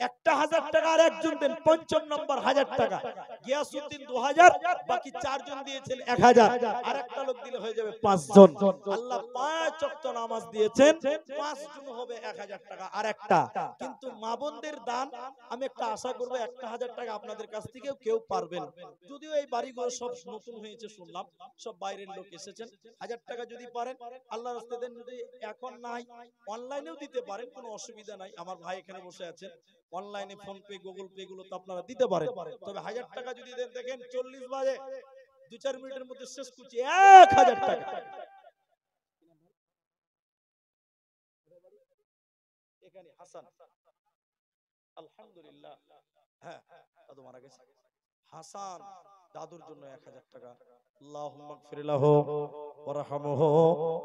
একটা 1000 টাকা, আর একজন দেন 55 নম্বর 1000 টাকা। গিয়াসউদ্দিন 2000, বাকি 4 জন দিয়েছেন 1000, আর একটা লোক দিলে হয়ে যাবে 5 জন। আল্লাহ 5 ওয়াক্ত নামাজ দিয়েছেন, 5 জন হবে 1000 টাকা। আর একটা কিন্তু মা বোনদের দান, আমি একটা আশা করব 1000 টাকা আপনাদের কাছ থেকে কেউ পারবেন। যদিও এই বাড়িগুলো সব নতুন হয়েছে শুনলাম, সব বাইরের লোক এসেছেন। 1000 টাকা যদি পারেন আল্লাহর রাস্তায় দেন, যদি এখন নাই অনলাইনেও দিতে পারেন, কোনো অসুবিধা নাই। আমার ভাই এখানে বসে আছেন, অনলাইনে ফোন পে গুগল পে গুলো তো আপনারা দিতে পারেন। তবে 1000 টাকা যদি দেন, দেখেন 40 বাজে, 2-4 মিনিটের মধ্যে শেষ করছি। 1000 টাকা এখানে হাসান, আলহামদুলিল্লাহ, হ্যাঁ দাদু মারা গেছে, হাসান দাদুর জন্য 1000 টাকা। আল্লাহুম্মা গফির লাহু ওয়ারহামহু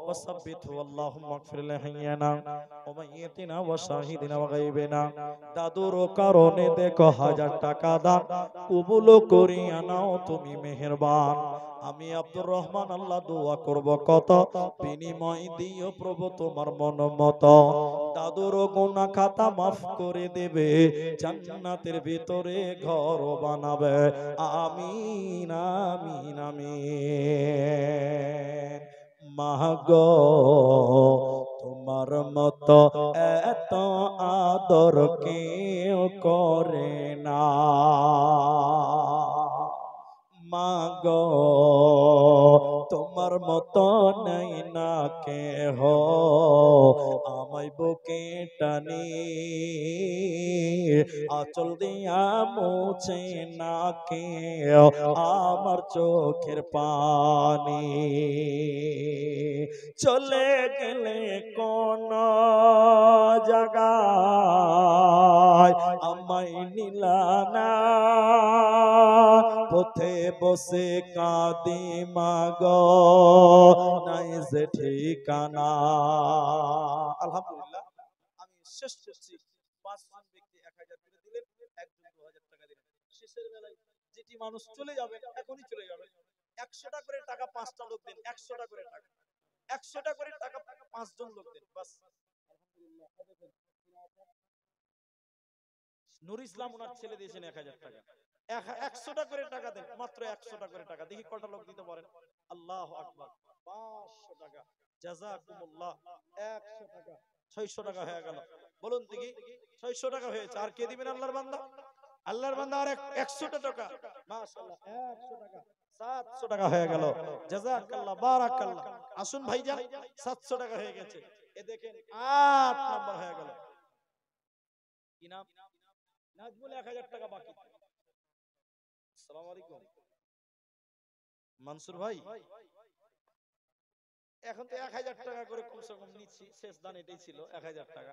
ওয়াসাব্বিতহু, আল্লাহুম্মা গফির লিহাইয়িনা ওয়া মাইয়িতিনা ওয়া শাহিদিনা ওয়া গায়বিনা। দাদুর কারণে দেখো 1000 টাকা দান কবুল করিয়া নাও তুমি মেহেরবান। আমি আব্দুর রহমান আল্লাহ দোয়া করব কত, বিনিময় দিও প্রভু তোমার মন মতো। দাদুর গুনাহ খাতা মাফ করে দেবে, জান্নাতের ভিতরে ঘর বানাবে। আমিন আমিন আমিন। মাগো তোমার মতো এত আদর কেউ করে না। মাগো তোমার মতো নাই না কেহ, আমায় বুকে টানি আঁচল দিয়া মুছে না কেউ আমার চোখের পানি। চলে গেলে কোন জায়গায় আমায় নিলানা, পথে বসে কাঁদি মাগো নাই যে ঠিকানা। আলহামদুলিল্লাহ, আমি শেষ করছি। 5 জন ব্যক্তি 1000 করে দিলেন, একজন 2000 টাকা দিলেন। শেষের বেলায় যেটি মানুষ চলে যাবে, এখনই চলে যাবে, 100 টাকা করে টাকা 5টা লোক দেন, 100 টাকা করে টাকা, 100 টাকা করে টাকা 5 জন লোক দেন, বাস। আলহামদুলিল্লাহ, নূর ইসলাম ওনার ছেলে দিয়েছেন 1000 টাকা। 100 টাকা করে টাকা দেন, মাত্র 100 টাকা করে টাকা। দেখি কটা লোক দিতে পারেন। আল্লাহু আকবার, 500 টাকা, জাযাকুমুল্লাহ। 100 টাকা, 600 টাকা হয়ে গেল। বলুন দেখি, 600 টাকা হয়েছে। আর কে দিবেন? আল্লাহর বান্দা, আল্লাহর বান্দা আর 100 টাকা। মাশাআল্লাহ, 100 টাকা, 700 টাকা হয়ে গেল। জাযাকাল্লাহ, বারাকাল্লাহ। আসুন ভাইজান, 700 টাকা হয়ে গেছে। এ দেখেন 8 নাম্বার হয়ে গেল। কি নাম? নাজমুল, 1000 টাকা বাকি। আসসালামু আলাইকুম মানসুর ভাই, এখন তো 1000 টাকা করে কমসে কম নিচ্ছি, শেষ দান এটাই ছিল 1000 টাকা।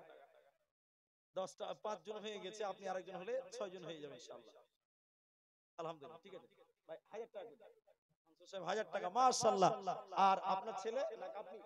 10টা 5 জন হয়ে গেছে, আপনি আরেকজন হলে 6 জন হয়ে যাবে ইনশাআল্লাহ। আলহামদুলিল্লাহ, ঠিক আছে ভাই, 1000 টাকা দিন। মানসুর সাহেব 1000 টাকা, মাশাআল্লাহ। আর আপনার ছেলে না আপনি?